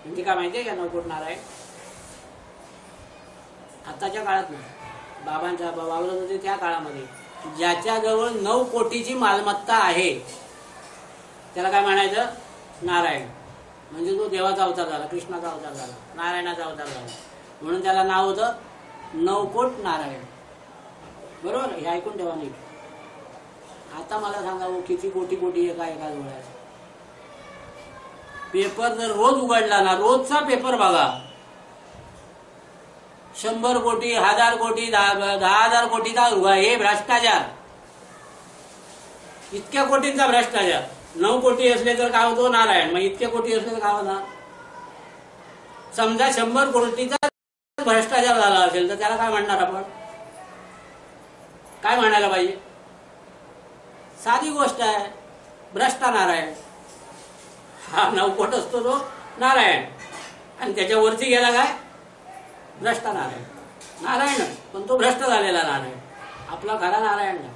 म्हणजे काय माहितीये का नवकोट नारायण? आताच्या काळात नाही, बाबांच्या वावरत होते त्या काळामध्ये ज्याच्याजवळ 9 कोटीची मालमत्ता आहे त्याला काय म्हणायचं? नारायण. म्हणजे तो देवाचा अवतार झाला, कृष्णाचा अवतार झाला, नारायणाचा अवतार झाला, म्हणून त्याला नाव होतं नवकोट नारायण. बरोबर? हे ऐकून ठेवा नीट. आता मला सांगा किती कोटी एका डोळ्यात. पेपर जर रोज उघडला ना, रोजचा पेपर बघा, 100 कोटी, 1000 कोटी, 10,000 कोटीचा हे भ्रष्टाचार, इतक्या कोटींचा भ्रष्टाचार. 9 कोटी असले तर काय होतो? नारायण. मग इतके कोटी असले तर काय होता? समजा 100 कोटीचा भ्रष्टाचार झाला असेल तर त्याला काय म्हणणार आपण? काय म्हणायला पाहिजे? साधी गोष्ट आहे, भ्रष्टा नारायण. हा 9 कोट असतो तो नारायण आणि त्याच्यावरती गेला काय? भ्रष्टा नारायण. नारायण पण तो भ्रष्ट झालेला नारायण, आपला खरा नारायण नाही.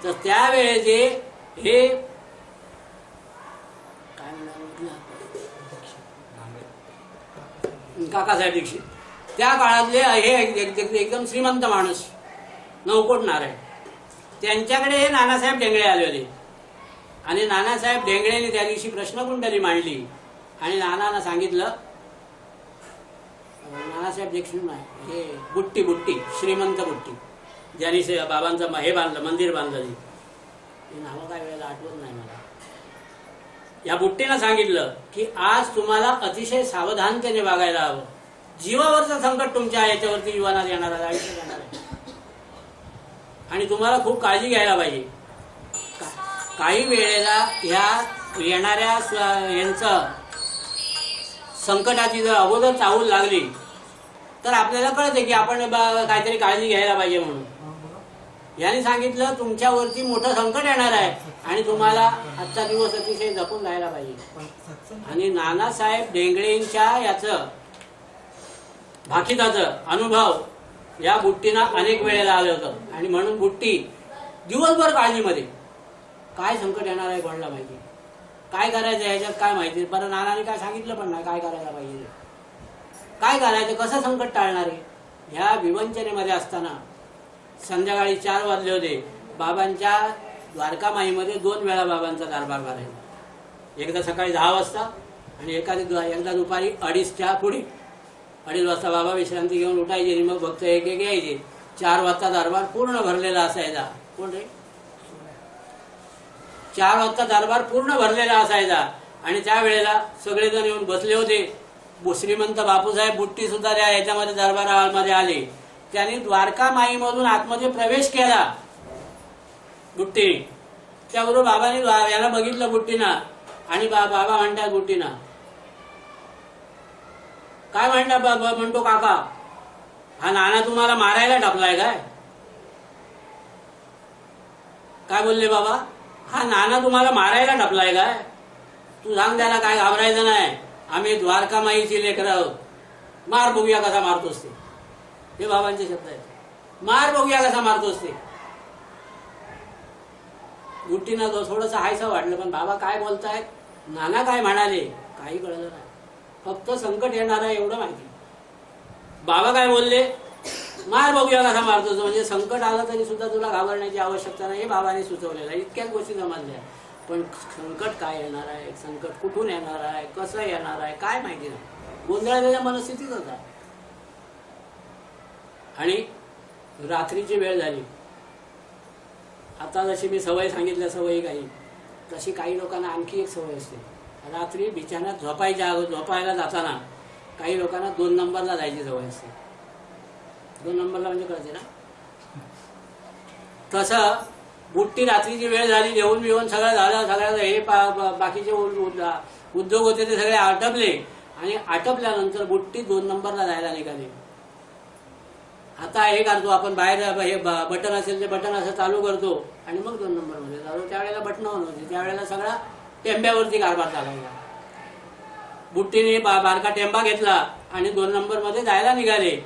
तर त्यावेळेचे हे काय काकासाहेब दीक्षित त्या काळातले हे एकदम श्रीमंत माणूस, 9 कोट नारायण. त्यांच्याकडे हे नानासाहेब डेंगळे आले होते आणि नानासाहेब डेंगळेने त्या दिवशी प्रश्नकुंडली मांडली आणि नानांना सांगितलं, नानासाहेब दीक्षित नाही, हे बुट्टी श्रीमंत बुट्टी, ज्यांनी बाबांचं हे बांधलं, मंदिर बांधलं. ते नावं काय वेळेला आठवत नाही मला. या बुट्टीनं सांगितलं की आज तुम्हाला अतिशय सावधानतेने वागायला हवं. जीवावरचं संकट तुमच्या याच्यावरती जीवनात येणार आहे, आयुष्यात येणार आहे आणि तुम्हाला खूप काळजी घ्यायला पाहिजे. काही वेळेला ह्या येणाऱ्या यांचं संकटाची जर अगोदर चाहूल लागली तर आपल्याला कळते की आपण काहीतरी काळजी घ्यायला पाहिजे म्हणून. याने सांगितलं तुमच्यावरती मोठं संकट येणार आहे आणि तुम्हाला आजचा दिवस अतिशय जपून राहायला पाहिजे. आणि नानासाहेब डेंगळेंच्या याचं भाकिताचं अनुभव या बुट्टीना अनेक वेळेला आलं होतं आणि म्हणून बुट्टी दिवसभर काळजीमध्ये. काय संकट येणार आहे कोणाला माहिती, काय करायचं ह्याच्यात काय माहिती. बरं नानाने काय सांगितलं पण नाही काय करायला पाहिजे, काय करायचं, कसं संकट टाळणार आहे. ह्या विवंचनेमध्ये असताना संध्याकाळी 4 वाजले होते. बाबांच्या द्वारकामाईमध्ये 2 वेळा बाबांचा दरबार भरायचा. एकदा सकाळी 10 वाजता आणि एकदा दुपारी 2:30च्या पुढे. 2:30 वाजता बाबा विश्रांती घेऊन उठायचे आणि मग भक्त एक एक यायचे. 4 वाजता दरबार पूर्ण भरलेला असायचा. कोण रे? 4 वाजता दरबार पूर्ण भरलेला असायचा आणि त्यावेळेला सगळेजण येऊन बसले होते. श्रीमंत बापूसाहेब बुट्टी सुद्धा त्या याच्यामध्ये दरबारामध्ये आले. त्यांनी द्वारकामाईमधून आतमध्ये प्रवेश केला बुट्टी. त्याबरोबर बाबांनी याला बघितलं बुट्टीना आणि बाबा म्हणतात बुट्टीना काय म्हणतो काका हा नाना तुम्हाला मारायला टाकलाय काय बोलले बाबा? हा नाना तुम्हाला मारायला टाकलाय काय? तू सांग त्याला काय घाबरायचं नाही, आम्ही द्वारकामाईची लेकरं आहोत, मार बघूया कसा मारतोस ते. हे बाबांचे शब्द आहेत, मार बघूया कसा मारतोस ते. बुट्टीना थोडंसं हायसं वाटलं पण बाबा काय बोलतायत, नाना काय म्हणाले काही कळलं नाही. फक्त संकट येणार आहे एवढं माहिती. बाबा काय बोलले, मार बघूया कसा मारतोस. म्हणजे संकट आलं तरी सुद्धा तुला घाबरण्याची आवश्यकता नाही हे बाबांनी सुचवलेलं. इतक्याच गोष्टी समजल्या. पण संकट काय येणार आहे, संकट कुठून येणार आहे, कसं येणार आहे काय माहिती नाही. गोंधळलेल्या मनस्थितीत होता. आणि रात्रीची वेळ झाली. आता जशी मी सवय सांगितल्या सवयी काही, तशी काही लोकांना आणखी एक सवय असते. रात्री बिछाण्यात झोपायला जाताना काही लोकांना 2 नंबरला जायची सवय असते. 2 नंबरला म्हणजे कळते ना. तसं बुट्टी रात्रीची वेळ झाली, जेवण बिवून सगळं झालं, सगळं हे बाकीचे उद्योग होते ते सगळे आटपले आणि आटपल्यानंतर बुट्टी 2 नंबरला जायला निघाली. आता हे करतो आपण बाहेर हे बटन असेल ते बटन असं चालू करतो आणि मग 2 नंबरमध्ये जातो. त्यावेळेला बटन नव्हती, त्यावेळेला सगळा टेंब्यावरती कारभार चालायचा. बुट्टीने बारका टेंबा घेतला आणि 2 नंबरमध्ये जायला निघाले.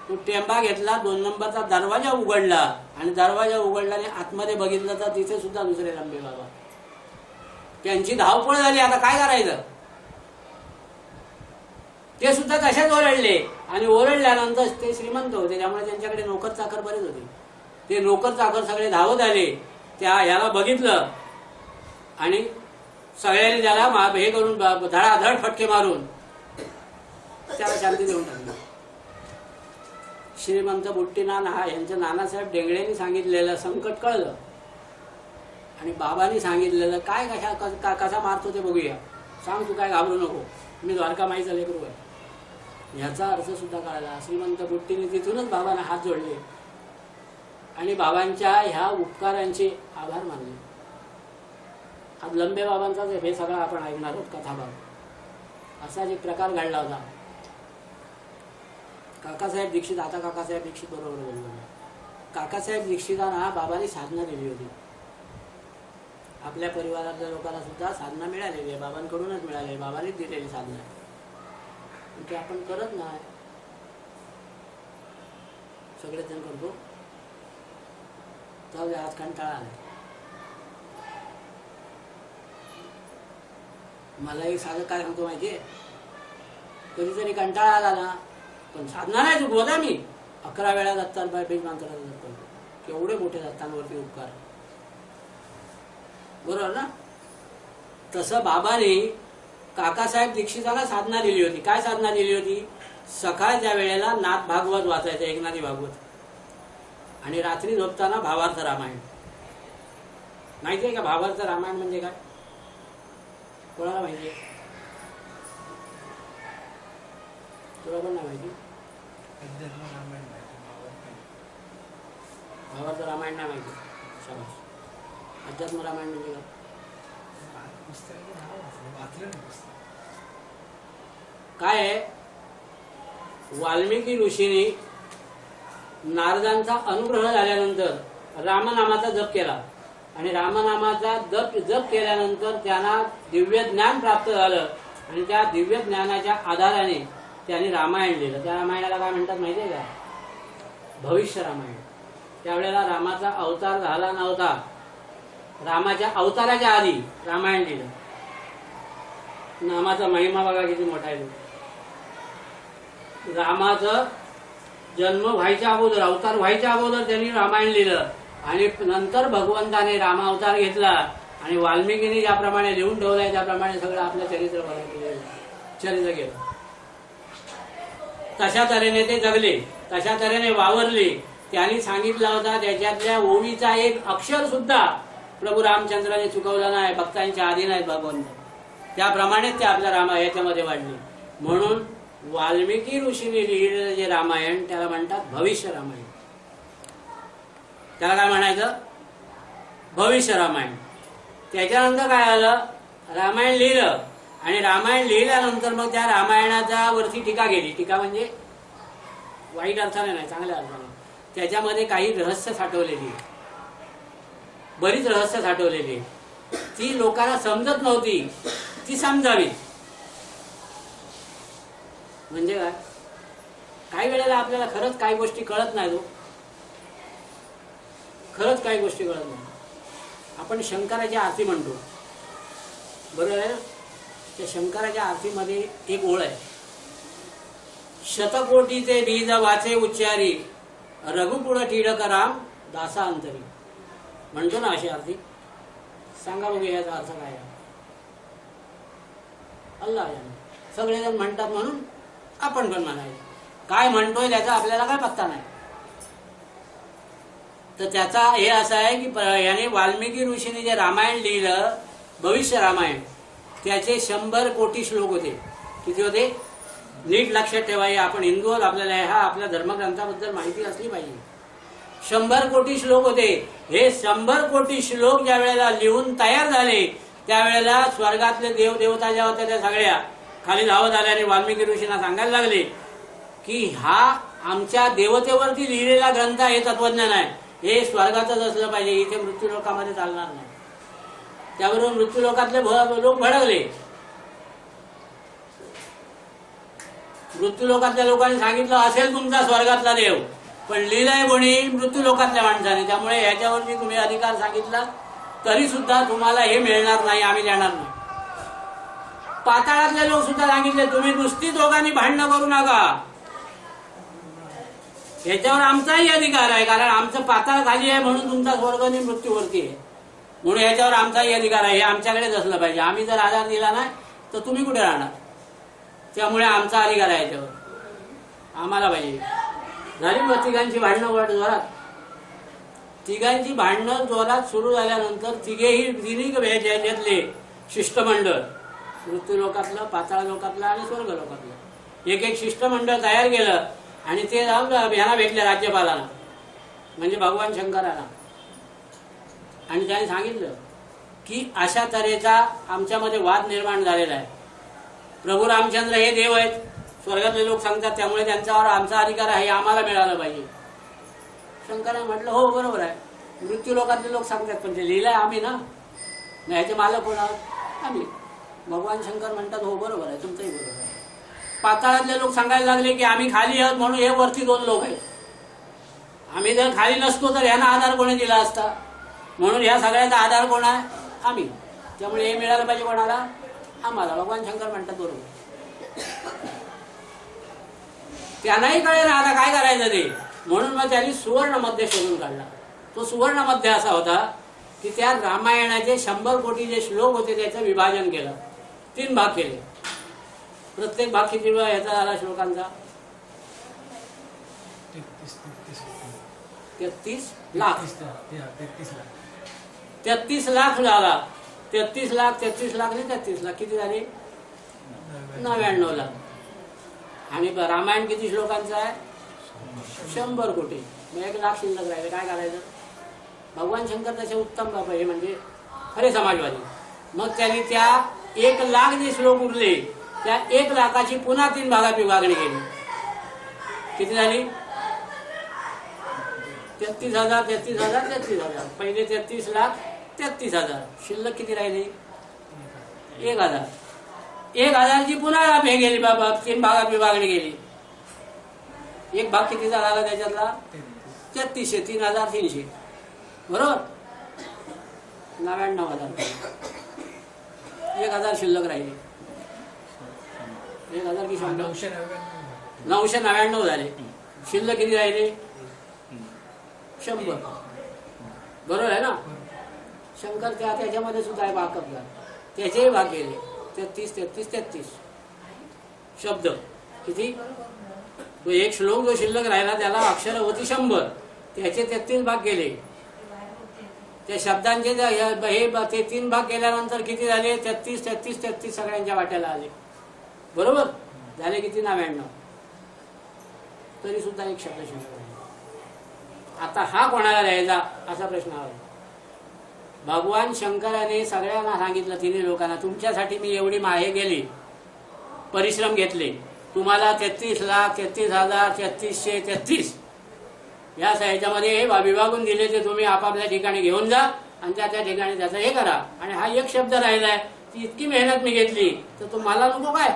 तो टेंबा घेतला, 2 नंबरचा दरवाजा उघडला आणि दरवाजा उघडल्याने आतमध्ये बघितलं तर तिथे सुद्धा दुसरे लंबे बाबा. त्यांची धावपळ झाली. आता काय करायचं, ते सुद्धा तशाच ओरडले आणि ओरडल्यानंतर ते श्रीमंत होते त्यामुळे त्यांच्याकडे नोकर चाकर बरेच होते. ते नोकर चाकर सगळे धावत आले, त्या याला बघितलं आणि सगळ्यांनी त्याला हे करून धडाधड फटके मारून त्याला शांती देऊन टाकली. श्रीमंत बुट्टीना यांचं नानासाहेब डेंगळेंनी सांगितलेलं संकट कळलं आणि बाबांनी सांगितलेलं काय कसा मारतो ते बघूया, सांग तू काय घाबरू नको, मी द्वारकामाईचा लेकरू आहे. ह्याचा अर्थ सुद्धा कळला. श्रीमंत बुट्टीने तिथूनच बाबांना हात जोडले आणि बाबांच्या ह्या उपकारांचे आभार मानले. आज लंबे बाबांचाच हे सगळं आपण ऐकणार आहोत कथाभाग. असाच एक प्रकार घडला होता. काकासाहेब दीक्षित, आता काकासाहेब दीक्षित बरोबर बोललो. काकासाहेब दीक्षितांना बाबांनी साधना दिली होती. आपल्या परिवारातल्या लोकांना सुद्धा साधना मिळालेली आहे, बाबांकडूनच मिळाली आहे, बाबांनीच दिलेली साधना आहे. ते आपण करत नाही, सगळेच जण करतो. जाऊ दे, आज कंटाळा आला. मला एक साधं काय सांगतो माहितीये, कधीतरी कंटाळा आला ना, पण साधना नाही चुकवत आहे मी. 11 वेळा दत्तांबाई बीज मंत्राचा जप करतो. केवढे मोठे दत्तांवरती उपकार, बरोबर ना. तसं बाबाने काकासाहेब दीक्षिताला साधना दिली होती. काय साधना दिली होती? सकाळच्या वेळेला नाथ भागवत वाचायचं, एकनाथी भागवत, आणि रात्री झोपताना भावार्थ रामायण. माहिती आहे का भावार्थ रामायण म्हणजे काय? कोणाला माहिती आहे? तुला पण नाही माहिती? भावाचं रामायण नाही माहिती? शाबास. अध्यात्म रामायण म्हणजे काय आहे? वाल्मिकी ऋषीने नारदांचा अनुग्रह झाल्यानंतर रामनामाचा जप केला आणि रामनामाचा जप केल्यानंतर त्यांना दिव्य ज्ञान प्राप्त झालं आणि त्या दिव्य ज्ञानाच्या आधाराने त्यांनी रामायण लिहिलं. त्या रामायणाला काय म्हणतात माहिती आहे का? भविष्य रामायण. त्यावेळेला रामाचा अवतार झाला नव्हता. रामाच्या अवताराच्या आधी रामायण लिहिलं. नामाचा महिमा बघा किती मोठा आहे. रामाचं जन्म व्हायच्या अगोदर, अवतार व्हायच्या अगोदर त्यांनी रामायण लिहिलं आणि नंतर भगवंताने रामावतार घेतला आणि वाल्मिकीने ज्याप्रमाणे लिहून ठेवलंय त्याप्रमाणे सगळं आपलं चरित्र गेलं. तशा तऱ्हेने ते जगले, तशा तऱ्हेने वावरले. त्यांनी सांगितला होता त्याच्यातल्या ओवीचा एक अक्षर सुद्धा प्रभू रामचंद्राने चुकवला नाही. भक्तांच्या आधी नाहीत भगवंत. त्याप्रमाणेच ते आपल्या याच्यामध्ये वाढले. म्हणून वाल्मिकी ऋषीने लिहिलेलं जे रामायण त्याला म्हणतात भविष्य रामायण. त्याला काय म्हणायचं? भविष्य रामायण. त्याच्यानंतर काय आलं? रामायण लिहिलं आणि रामायण लिहिल्यानंतर मग त्या रामायणाच्या वरती टीका केली. टीका म्हणजे वाईट अर्थाने नाही, चांगल्या अर्थाने. त्याच्यामध्ये काही रहस्य साठवलेली, बरीच रहस्य साठवलेली, ती लोकांना समजत नव्हती, ती समजावी. म्हणजे काय? काही वेळेला आपल्याला खरंच काही गोष्टी कळत नाही. खरंच काही गोष्टी कळत नाही. आपण शंकराची आरती म्हणतो, बरोबर आहे ना? त्या शंकराच्या आरतीमध्ये एक ओळ आहे, शतकोटीचे बीज वाचे उच्चारी रघुकुळ टिळक राम दासा अंतरी. म्हणतो ना अशी आरती. सांगा बघू याचा अर्थ काय आहे? अल्लाह जाणे. सगळेजण म्हणतात म्हणून आपण पण म्हणायचं. काय म्हणतोय त्याचा आपल्याला काय पत्ता नाही. तर त्याचा हे असं आहे की याने वाल्मिकी ऋषीने जे रामायण लिहिलं भविष्य रामायण, त्याचे 100 कोटी श्लोक होते. किती होते? नीट लक्षात ठेवाय. आपण हिंदू आहोत, आपल्याला ह्या आपल्या धर्मग्रंथाबद्दल माहिती असली पाहिजे. 100 कोटी श्लोक होते. हे 100 कोटी श्लोक ज्या वेळेला लिहून तयार झाले त्यावेळेला स्वर्गातले देवदेवता ज्या होत्या त्या सगळ्या खाली धावत आल्याने वाल्मिकी ऋषींना सांगायला लागले की हा आमच्या देवतेवरती लिहिलेला ग्रंथ आहे, तत्वज्ञान आहे, हे स्वर्गातच असलं पाहिजे, इथे मृत्यूलोकामध्ये चालणार नाही. त्याबरोबर मृत्यूलोकातले लोक भडकले. मृत्यूलोकातल्या लोकांनी सांगितलं असेल तुमचा स्वर्गातला देव, पण लिहिलंय कोणी? मृत्यूलोकातल्या माणसाने. त्यामुळे ह्याच्यावरती तुम्ही अधिकार सांगितला तरी सुद्धा तुम्हाला हे मिळणार नाही, आम्ही देणार नाही. पाताळातले लोक सुद्धा सांगितले तुम्ही नुसती दोघांनी भांडणं करू नका, याच्यावर आमचाही अधिकार आहे, कारण आमचं पाताळ खाली आहे म्हणून तुमचा स्वर्ग आणि मृत्यूवरती आहे, म्हणून याच्यावर आमचाही अधिकार आहे. हे आमच्याकडेच असलं पाहिजे. आम्ही जर आधार दिला नाही तर तुम्ही कुठे राहणार? त्यामुळे आमचा अधिकार आहे याच्यावर, आम्हाला पाहिजे. झाली मग तिघांची भांडणं जोरात. तिघांची भांडणं जोरात सुरू झाल्यानंतर तिन्ही याच्यातले शिष्टमंडळ, मृत्यू लोकातलं, पाताळ लोकातलं आणि स्वर्ग लोकातलं, एक एक शिष्टमंडळ तयार केलं आणि ते जाऊन यांना भेटले राज्यपालांना, म्हणजे भगवान शंकराला. आणि त्याने सांगितलं की अशा तऱ्हेचा आमच्यामध्ये वाद निर्माण झालेला आहे. प्रभू रामचंद्र हे देव आहेत, स्वर्गातले लोक सांगतात, त्यामुळे त्यांच्यावर आमचा अधिकार आहे, आम्हाला मिळालं पाहिजे. शंकराने म्हटलं हो बरोबर आहे, मृत्यू लोकातले लोक सांगतात, पण ते लिहिलंय आम्ही ना, ह्याचे मालक कोण आहोत? आम्ही. भगवान शंकर म्हणतात हो बरोबर आहे, तुमचंही बरोबर आहे. पाताळातले लोक सांगायला लागले की आम्ही खाली आहोत म्हणून हे वरती 2 लोक आहेत, आम्ही जर खाली नसतो तर यांना आधार कोणी दिला असता, म्हणून ह्या सगळ्याचा आधार कोण आहे? आम्ही. त्यामुळे हे मिळालं पाहिजे कोणाला? आम्हाला. भगवान शंकर म्हणतात बरोबर. त्यांनाही कळेल आता काय करायचं ते, म्हणून मग त्यांनी सुवर्ण मध्य शोधून काढला. तो सुवर्ण मध्य असा होता की त्या रामायणाचे 100 कोटी जे श्लोक होते त्याचं विभाजन केलं, 3 भाग केले. प्रत्येक भाग किती याचा झाला श्लोकांचा? 33 लाख. 33 लाख झाला. 33 लाख 33 लाख नाही 33 लाख किती झाले 99 लाख. आणि रामायण किती श्लोकांचं आहे 100 कोटी. मग 1 लाख शिल्लक राहिले काय करायचं. भगवान शंकर तसे उत्तम बाबा हे म्हणजे खरे समाजवादी. मग त्यांनी त्या 1 लाख जे श्लोक उरले त्या 1 लाखाची पुन्हा 3 भागात विभागणी केली. किती झाली 33,000 33,000 33,000. पहिले 33 लाख 33,000. शिल्लक किती राहिले 1,000. 1,000 ची पुन्हा हे गेली बाबा 3 भागात विभागणी केली. एक भाग कितीचा झाला त्याच्यातला 3300 3,300 बरोबर 99,000. 1,000 शिल्लक राहिले. 1,000 की 999 झाले. शिल्लक किती राहिले 100 बरोबर आहे ना. शंकर त्याच्यामध्ये सुद्धा आहे भाग कपला त्याचेही भाग गेले 33 33 33 शब्द किती. तो एक श्लोक जो शिल्लक राहिला त्याला अक्षर होती 100 त्याचे 33 भाग गेले. त्या शब्दांचे हे ते 3 भाग केल्यानंतर किती झाले 33 33 33 सगळ्यांच्या वाट्याला आले बरोबर. झाले किती 99. तरी सुद्धा एक शब्द शिल्लक राहिला. आता हा कोणाला द्यायचा असा प्रश्न आला. भगवान शंकराने सगळ्यांना सांगितलं 3 लोकांना तुमच्यासाठी मी एवढी माहे गेली परिश्रम घेतले. तुम्हाला 33 लाख 33,000 3300 33 या ह्याच्यामध्ये हे विभागून दिले ते तुम्ही आपापल्या ठिकाणी घेऊन जा आणि त्या ठिकाणी त्याचं हे करा. आणि हा एक शब्द राहिलाय ती इतकी मेहनत मी घेतली तर तो मला नको काय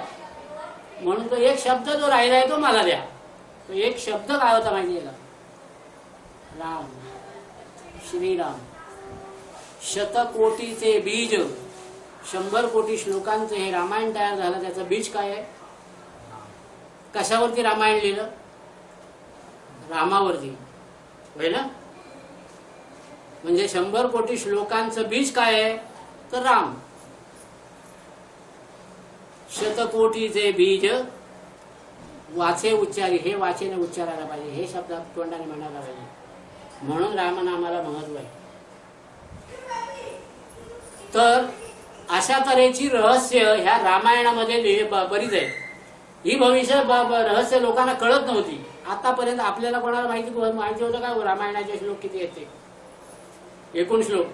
म्हणून तो एक शब्द जो राहिलाय तो मला द्या. तो एक शब्द काय होता माहिती आहे का राम श्रीराम. शतकोटीचे बीज 100 कोटी श्लोकांचं हे रामायण तयार झालं. त्याचं बीज काय आहे कशावरती रामायण लिहिलं रामावरती होय ना. म्हणजे 100 कोटी श्लोकांचं बीज काय आहे तर राम. शतकोटीचे बीज वाचे उच्चारी हे वाचेने उच्चारायला पाहिजे. हे शब्द तोंडाने म्हणायला पाहिजे. म्हणून रामनामाला महत्व आहे. तर अशा तऱ्हेची रहस्य ह्या रामायणामध्ये बरीच आहे. ही भविष्य रहस्य लोकांना कळत नव्हती आतापर्यंत. आपल्याला कोणाला माहिती होतं का रामायणाचे श्लोक किती आहेत ते एकूण श्लोक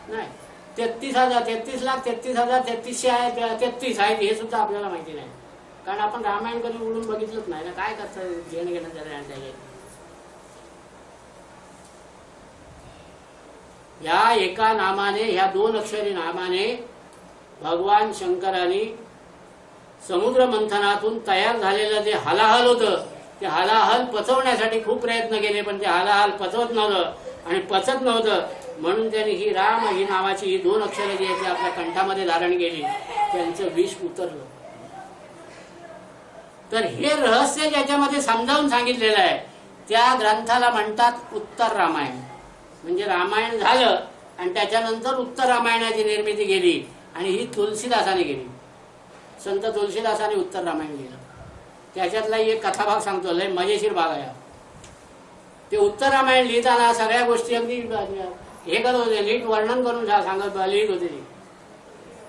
नाही. 33,000 33 लाख 33,000 3300 आहेत 33 आहेत हे सुद्धा आपल्याला माहिती नाही. कारण आपण रामायण कधी उडून बघितलंच नाही ना. काय करतं घेणं घेणं त्याला. या एका नामाने ह्या 2 अक्षरी नामाने भगवान शंकरांनी समुद्र मंथनातून तयार झालेलं जे हलाहल होतं ते हलाहल पचवण्यासाठी खूप प्रयत्न केले पण ते हलाहल पचवत नव्हतं आणि पचत नव्हतं. म्हणून त्यांनी ही राम ही नावाची ही 2 अक्षरे जी आहेत आपल्या कंठामध्ये धारण केली त्यांचं विष उतरलं. तर हे रहस्य ज्याच्यामध्ये समजावून सांगितलेलं आहे त्या ग्रंथाला म्हणतात उत्तर रामायण. म्हणजे रामायण झालं आणि त्याच्यानंतर उत्तर रामायणाची निर्मिती केली आणि ही तुलसीदासाने केली. संत तुलसीदासाने उत्तर रामायण लिहिलं. त्याच्यातला एक कथाभाग सांगतो लय मजेशीर भाग आहे. ते उत्तर रामायण लिहिताना सगळ्या गोष्टी अगदी हे करत होते नीट वर्णन करून सांगत लिहित होते.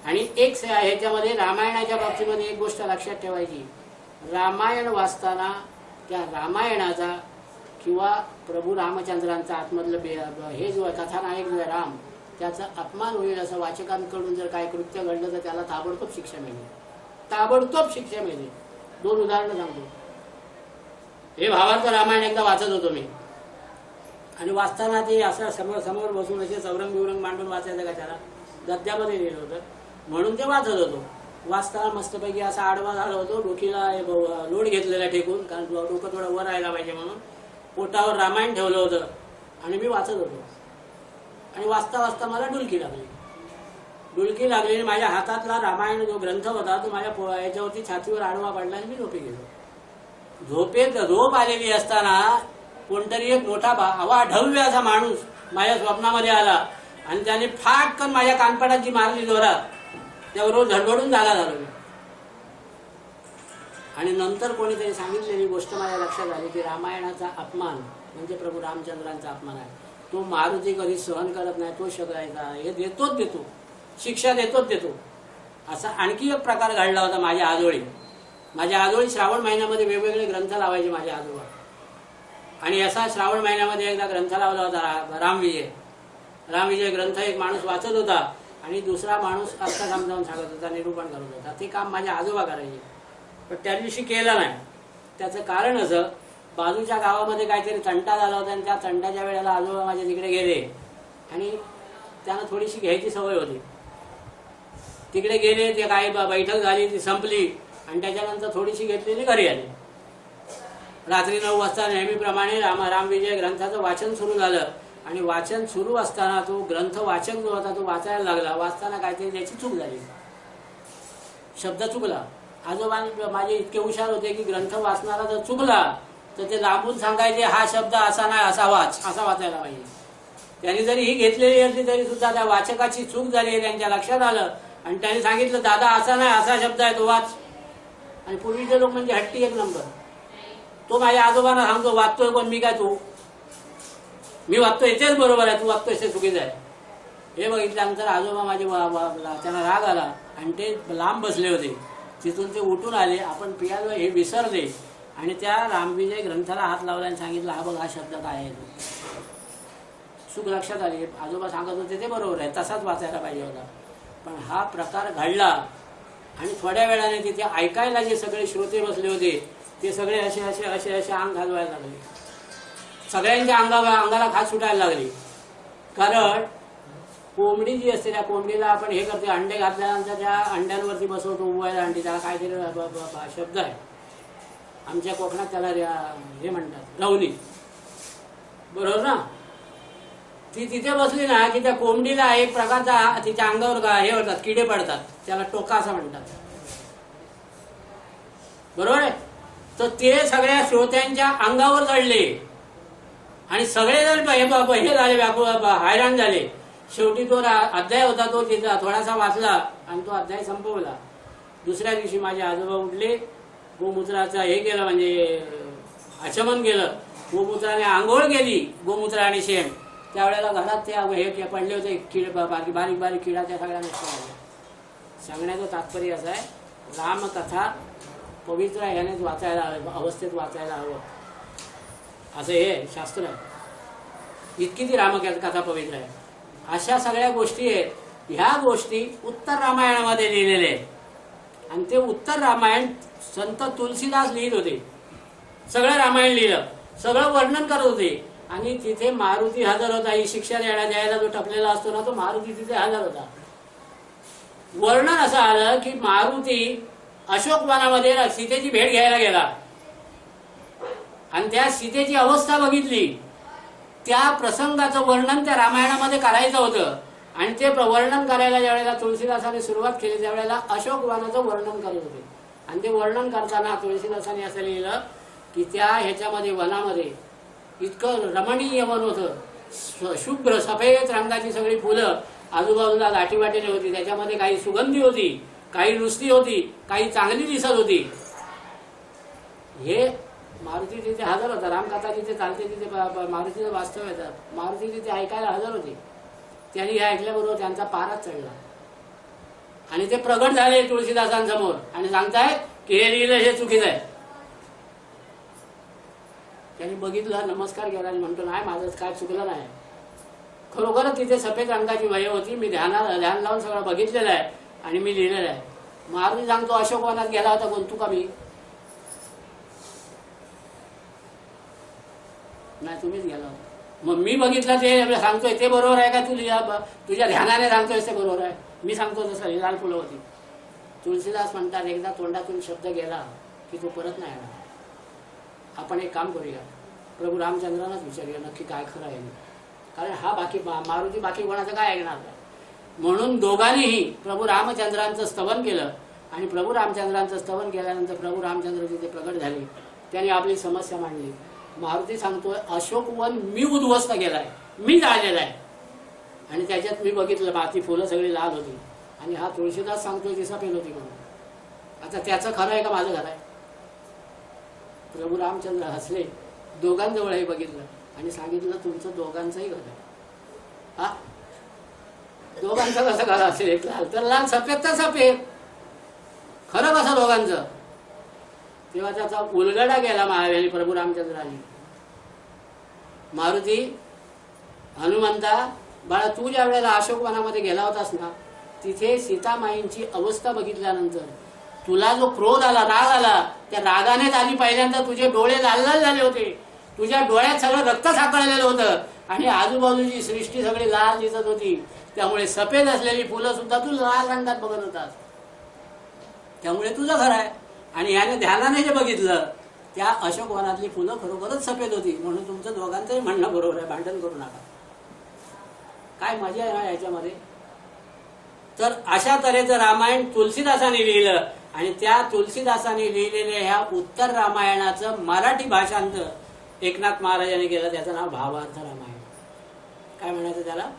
आणि एक ह्याच्यामध्ये रामायणाच्या बाबतीमध्ये एक गोष्ट लक्षात ठेवायची. रामायण वाचताना त्या रामायणाचा किंवा प्रभू रामचंद्रांचा आतमधलं हे जो आहे कथानायक जो आहे राम त्याचा अपमान होईल असं वाचकांकडून जर काय कृत्य घडलं तर त्याला ताबडतोब शिक्षा मिळेल. ताबडतोब शिक्षा मिळेल. 2 उदाहरणं सांगतो. हे भावार्थ रामायण एकदा वाचत होतो मी आणि वाचताना ते असं समोर समोर बसून असे चौरंग बिवरंग मांडून वाचायचं का त्याला गद्यामध्ये लिहिलं होतं म्हणून ते वाचत होतो. वाचताना मस्तपैकी असा आडवा झाला होतो. डोकीला लोड घेतलेला टेकून कारण डोकं थोडं वर राहायला पाहिजे म्हणून पोटावर रामायण ठेवलं होतं आणि मी वाचत होतो. आणि वाचता वाचता मला डुलकी लागली. डुलकी लागली आणि माझ्या हातातला रामायण जो ग्रंथ होता तो माझ्या याच्यावरती छातीवर आडवा पडला आणि मी झोपी गेलो. झोपेत झोप आलेली असताना कोणतरी एक मोठा अवाढव्य असा माणूस माझ्या स्वप्नामध्ये आला आणि त्याने फाटकन माझ्या कानपटाची मारली जोरात. त्याबरोबर धडधडून झालो मी. आणि नंतर कोणीतरी सांगितलेली गोष्ट माझ्या लक्षात आली की रामायणाचा अपमान म्हणजे प्रभू रामचंद्रांचा अपमान आहे. तो मारुती कधी सहन करत नाही. तो शकायचा हे देतोच देतो शिक्षा देतोच देतो. असा आणखी एक प्रकार घडला होता माझ्या आजोळी. माझ्या आजोळी श्रावण महिन्यामध्ये वेगवेगळे ग्रंथ लावायचे माझे आजोबा. आणि असा श्रावण महिन्यामध्ये एकदा ग्रंथ लावला होता रामविजय. रामविजय ग्रंथ एक माणूस वाचत होता आणि दुसरा माणूस अर्थ समजावून सांगत होता, निरूपण करत होता. ते काम माझे आजोबा करायचे, पण त्या दिवशी केलं नाही. त्याचं कारण असं, बाजूच्या गावामध्ये काहीतरी तंटा झाला होता आणि त्या तंटाच्या वेळेला आजोबा माझ्या तिकडे गेले आणि त्यांना थोडीशी घ्यायची सवय होती. तिकडे गेले, ते काही बैठक झाली, ती संपली आणि त्याच्यानंतर थोडीशी घेतलेली घरी आली. रात्री 9 वाजता नेहमीप्रमाणे रामविजय ग्रंथाचं वाचन सुरू झालं आणि वाचन सुरू असताना तो ग्रंथ वाचक जो होता तो वाचायला लागला. वाचताना काहीतरी त्याची चूक झाली, शब्द चुकला. आजोबा माझे इतके हुशार होते की ग्रंथ वाचणारा जर चुकला तर ते लांबून सांगायचे, हा शब्द असा नाही, असा वाच, असा वाचायला पाहिजे. त्यांनी जरी ही घेतलेली असली तरी सुद्धा त्या वाचकाची चूक झाली आहे त्यांच्या लक्षात आलं आणि त्यांनी सांगितलं, दादा असा नाही, असा शब्द आहे, तो वाच. आणि पूर्वीचे लोक म्हणजे हट्टी एक नंबर. तो माझ्या आजोबांना सांगतो, वाचतोय कोण, मी काय तू? मी वाचतोय तेच बरोबर आहे, तू वाचतोय ते चुकीचं आहे. हे बघितल्यानंतर आजोबा माझे त्यांना राग आला आणि ते लांब बसले होते. तिथून ते उठून आले, आपण पियालो हे विसरले आणि त्या रामविजय ग्रंथाला हात लावला आणि सांगितलं, हा बघ, हा शब्द काय आहे. चूक लक्षात आली. आजोबा सांगत होते ते बरोबर आहे, तसाच वाचायला पाहिजे होता. पण हा प्रकार घडला आणि थोड्या वेळाने तिथे ऐकायला जे सगळे श्रोते बसले होते ते सगळे असे असे असे असे अंग घालवायला लागले. सगळ्यांच्या अंगाला खास सुटायला लागली. कारण कोंबडी जी असते त्या कोंबडीला आपण हे करते, अंडे घातल्यानंतर त्या अंड्यांवरती बसवतो, उभवायला अंडी, त्याला काहीतरी शब्द आहे आमच्या कोकणात, त्याला हे म्हणतात रवणी, बरोबर ना. ती तिथे बसली ना की त्या कोंबडीला एक प्रकारचा तिच्या अंगावर हे होतात, किडे पडतात, त्याला टोका असं म्हणतात, बरोबर आहे. तर ते सगळ्या श्रोत्यांच्या अंगावर चढले आणि सगळेजण हे झाले, हैराण झाले. शेवटी तो अध्याय होता तो तिचा थोडासा वाचला आणि तो अध्याय संपवला. दुसऱ्या दिवशी माझे आजोबा उठले, गोमूत्राचं हे केलं, म्हणजे आचमन केलं, गोमूत्राने आंघोळ केली, गोमूत्र आणि शेण. त्यावेळेला घरात ते हे पडले होते किड, बारीक बारीक किडा, त्या सगळ्या नष्ट झाल्या. सांगण्याचं तात्पर्य असं आहे, रामकथा पवित्र ह्यानेच वाचायला हवं, अवस्थेत वाचायला हवं, असं हे शास्त्र आहे. इतकी ती रामकथा पवित्र आहे. अशा सगळ्या गोष्टी आहेत. ह्या गोष्टी उत्तर रामायणामध्ये लिहिलेले आहेत आणि ते उत्तर रामायण संत तुलसीदास लिहित होते. सगळं रामायण लिहिलं, सगळं वर्णन करत होते आणि तिथे मारुती हजर होता. ही शिक्षा द्यायला जो टपलेला असतो ना, तो मारुती तिथे हजर होता. वर्णन असं आलं की मारुती अशोकवनामध्ये सीतेची भेट घ्यायला गेला आणि त्या सीतेची अवस्था बघितली. त्या प्रसंगाचं वर्णन त्या रामायणामध्ये करायचं होतं आणि ते वर्णन करायला ज्यावेळेला तुळशीदासाने सुरुवात केली त्यावेळेला अशोकवनाचं वर्णन करत होते. आणि ते वर्णन करताना तुळशीदासाने असं लिहिलं की त्या ह्याच्यामध्ये वनामध्ये इतकं रमणीय वन होतं, शुभ्र सफेद रंगाची सगळी फुलं आजूबाजूला दाटीवाटीने होती. त्याच्यामध्ये काही सुगंधी होती, काही नुसती होती, काही चांगली दिसत होती. हे मारुती तिथे हजर होता. रामकथा जिथे चालते तिथे मारुतीचं वास्तव येतं. मारुती तिथे ऐकायला हजर होते. त्यांनी हे ऐकल्याबरोबर त्यांचा पाराच चढला आणि ते प्रगट झाले तुळशीदासांसमोर आणि सांगतायत की हे लिहिलं हे चुकीचं आहे. त्यांनी बघितलं, नमस्कार केला आणि म्हणतो, नाही, माझं काय चुकलं नाही. खरोखरच तिथे सफेद रंगाची वय होती. मी ध्यान लावून सगळं बघितलेलं आहे आणि मी लिहिलेलं आहे. मारुती सांगतो, अशोकवनात गेला होता कोण, तू का मी? नाही, तुम्हीच गेला होता. मग मी बघितलं ते सांगतोय ते बरोबर आहे का? तुझ्या ध्यानाने सांगतोय ते बरोबर आहे? मी सांगतो तसं. ही लाल फुलं होती. तुळशीदास म्हणतात, एकदा तोंडातून शब्द गेला की तो परत नाही येणार. आपण एक काम करूया, प्रभू रामचंद्रांनाच विचारूया नक्की काय खरं आहे. कारण हा मारुती बाकी कोणाचं काय ऐकणार नाही. म्हणून दोघांनीही प्रभू रामचंद्रांचं स्तवन केलं आणि प्रभू रामचंद्रांचं स्तवन केल्यानंतर प्रभू रामचंद्र तिथे प्रगट झाले. त्यांनी आपली समस्या मांडली. मारुती सांगतोय, अशोकवन मी उद्ध्वस्त केलाय, मी जाळलेला आहे आणि त्याच्यात मी बघितलं माती फुलं सगळी लाल होती आणि हा तुळशीदास सांगतोय ती सफेद होती म्हणून. आता त्याचं खरं आहे का माझं खरं आहे? प्रभू रामचंद्र हसले, दोघांजवळही बघितलं आणि सांगितलं, तुमचं दोघांचंही खरं आहे. हा, दोघांचं कसं करा असेल, एक लाल तर लाल, सफेद तर सफेद, खरं कसं दोघांचं. तेव्हा त्याचा उलगडा गेला महावीर प्रभू रामचंद्रांनी. मारुती हनुमंता, बाळा तू ज्या वेळेला अशोकवनामध्ये गेला होतास ना, तिथे सीतामाईंची अवस्था बघितल्यानंतर तुला जो क्रोध आला, राग आला, त्या रागानेच आधी पहिल्यांदा तुझे डोळे लाल लाल झाले होते, तुझ्या डोळ्यात सगळं रक्त साकळलेलं होतं आणि आजूबाजूची सृष्टी सगळी लाल दिसत होती. त्यामुळे सफेद असलेली फुलं सुद्धा तू लाल रंगात बघत होतास. त्यामुळे तुझं घर आहे. आणि याने ध्यानाने जे बघितलं त्या अशोकवनातली फुलं खरोखरच सफेद होती. म्हणून तुमचं दोघांचंही म्हणणं बरोबर आहे, भांडण करू नका. काय मजा आहे ना याच्यामध्ये. तर अशा तऱ्हेचं रामायण तुलसीदासांनी लिहिलं आणि त्या तुलसीदासांनी लिहिलेल्या ह्या उत्तर रामायणाचं मराठी भाषांतर एकनाथ महाराजांनी केलं. त्याचं नाव भावार्थ रामायण. काय म्हणायचं त्याला?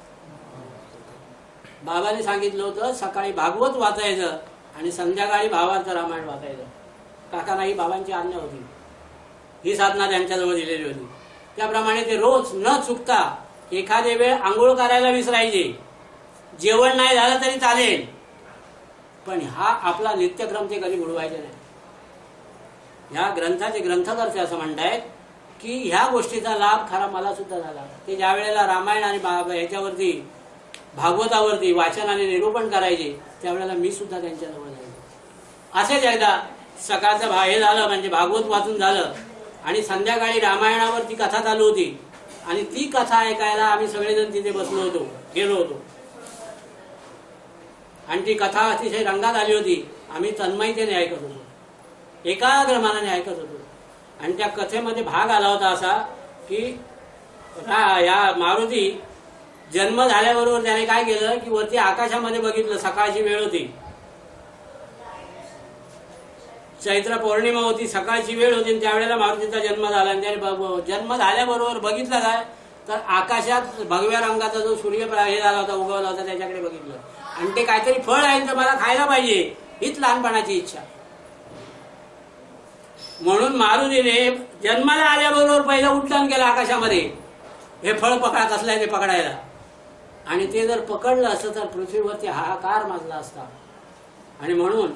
बाबांनी सांगितलं होतं सकाळी भागवत वाचायचं आणि संध्याकाळी भावार्थ रामायण वाचायचं. काकांना ही बाबांची आज्ञा होती, ही साधना त्यांच्याजवळ दिलेली होती. त्याप्रमाणे ते रोज न चुकता एखादे वेळ आंघोळ करायला विसरायचे, जेवण नाही झालं तरी चालेल, पण हा आपला नित्यक्रम ते कधी बुडवायचे नाही. ह्या ग्रंथाचे ग्रंथकर्ते असं म्हणतायत की ह्या गोष्टीचा लाभ खरा मला सुद्धा झाला. ते ज्या वेळेला रामायण आणि ह्याच्यावरती भागवतावरती वाचन आणि निरूपण करायचे त्यावेळेला मी सुद्धा त्यांच्याजवळ जायचो. असेच एकदा सकाळचं हे झालं म्हणजे भागवत वाचून झालं आणि संध्याकाळी रामायणावरती कथा चालू होती आणि ती कथा ऐकायला आम्ही सगळेजण तिथे बसलो होतो, गेलो होतो. आणि ती कथा अतिशय रंगात आली होती. आम्ही तन्मयतेने ऐकत होतो, एकाग्र मनाने ऐकत होतो. आणि त्या कथेमध्ये भाग आला होता असा की या मारुती जन्म झाल्याबरोबर त्याने काय केलं की वरती आकाशामध्ये बघितलं. सकाळची वेळ होती, चैत्र पौर्णिमा होती, सकाळची वेळ होती. त्यावेळेला मारुतीचा जन्म झाला आणि त्याने जन्म झाल्याबरोबर बघितलं काय तर आकाशात भगव्या रंगाचा जो सूर्य हे झाला होता, उगवला होता, त्याच्याकडे बघितलं. आणि ते काहीतरी फळ आहे तर मला खायला पाहिजे, हीच लहानपणाची इच्छा. म्हणून मारुतीने जन्माला आल्याबरोबर पहिलं उड्डाण केलं आकाशामध्ये, हे फळ पकडा, कसलं आहे ते पकडायला. आणि ते जर पकडलं असतं तर पृथ्वीवरती हाहाकार माजला असता. आणि म्हणून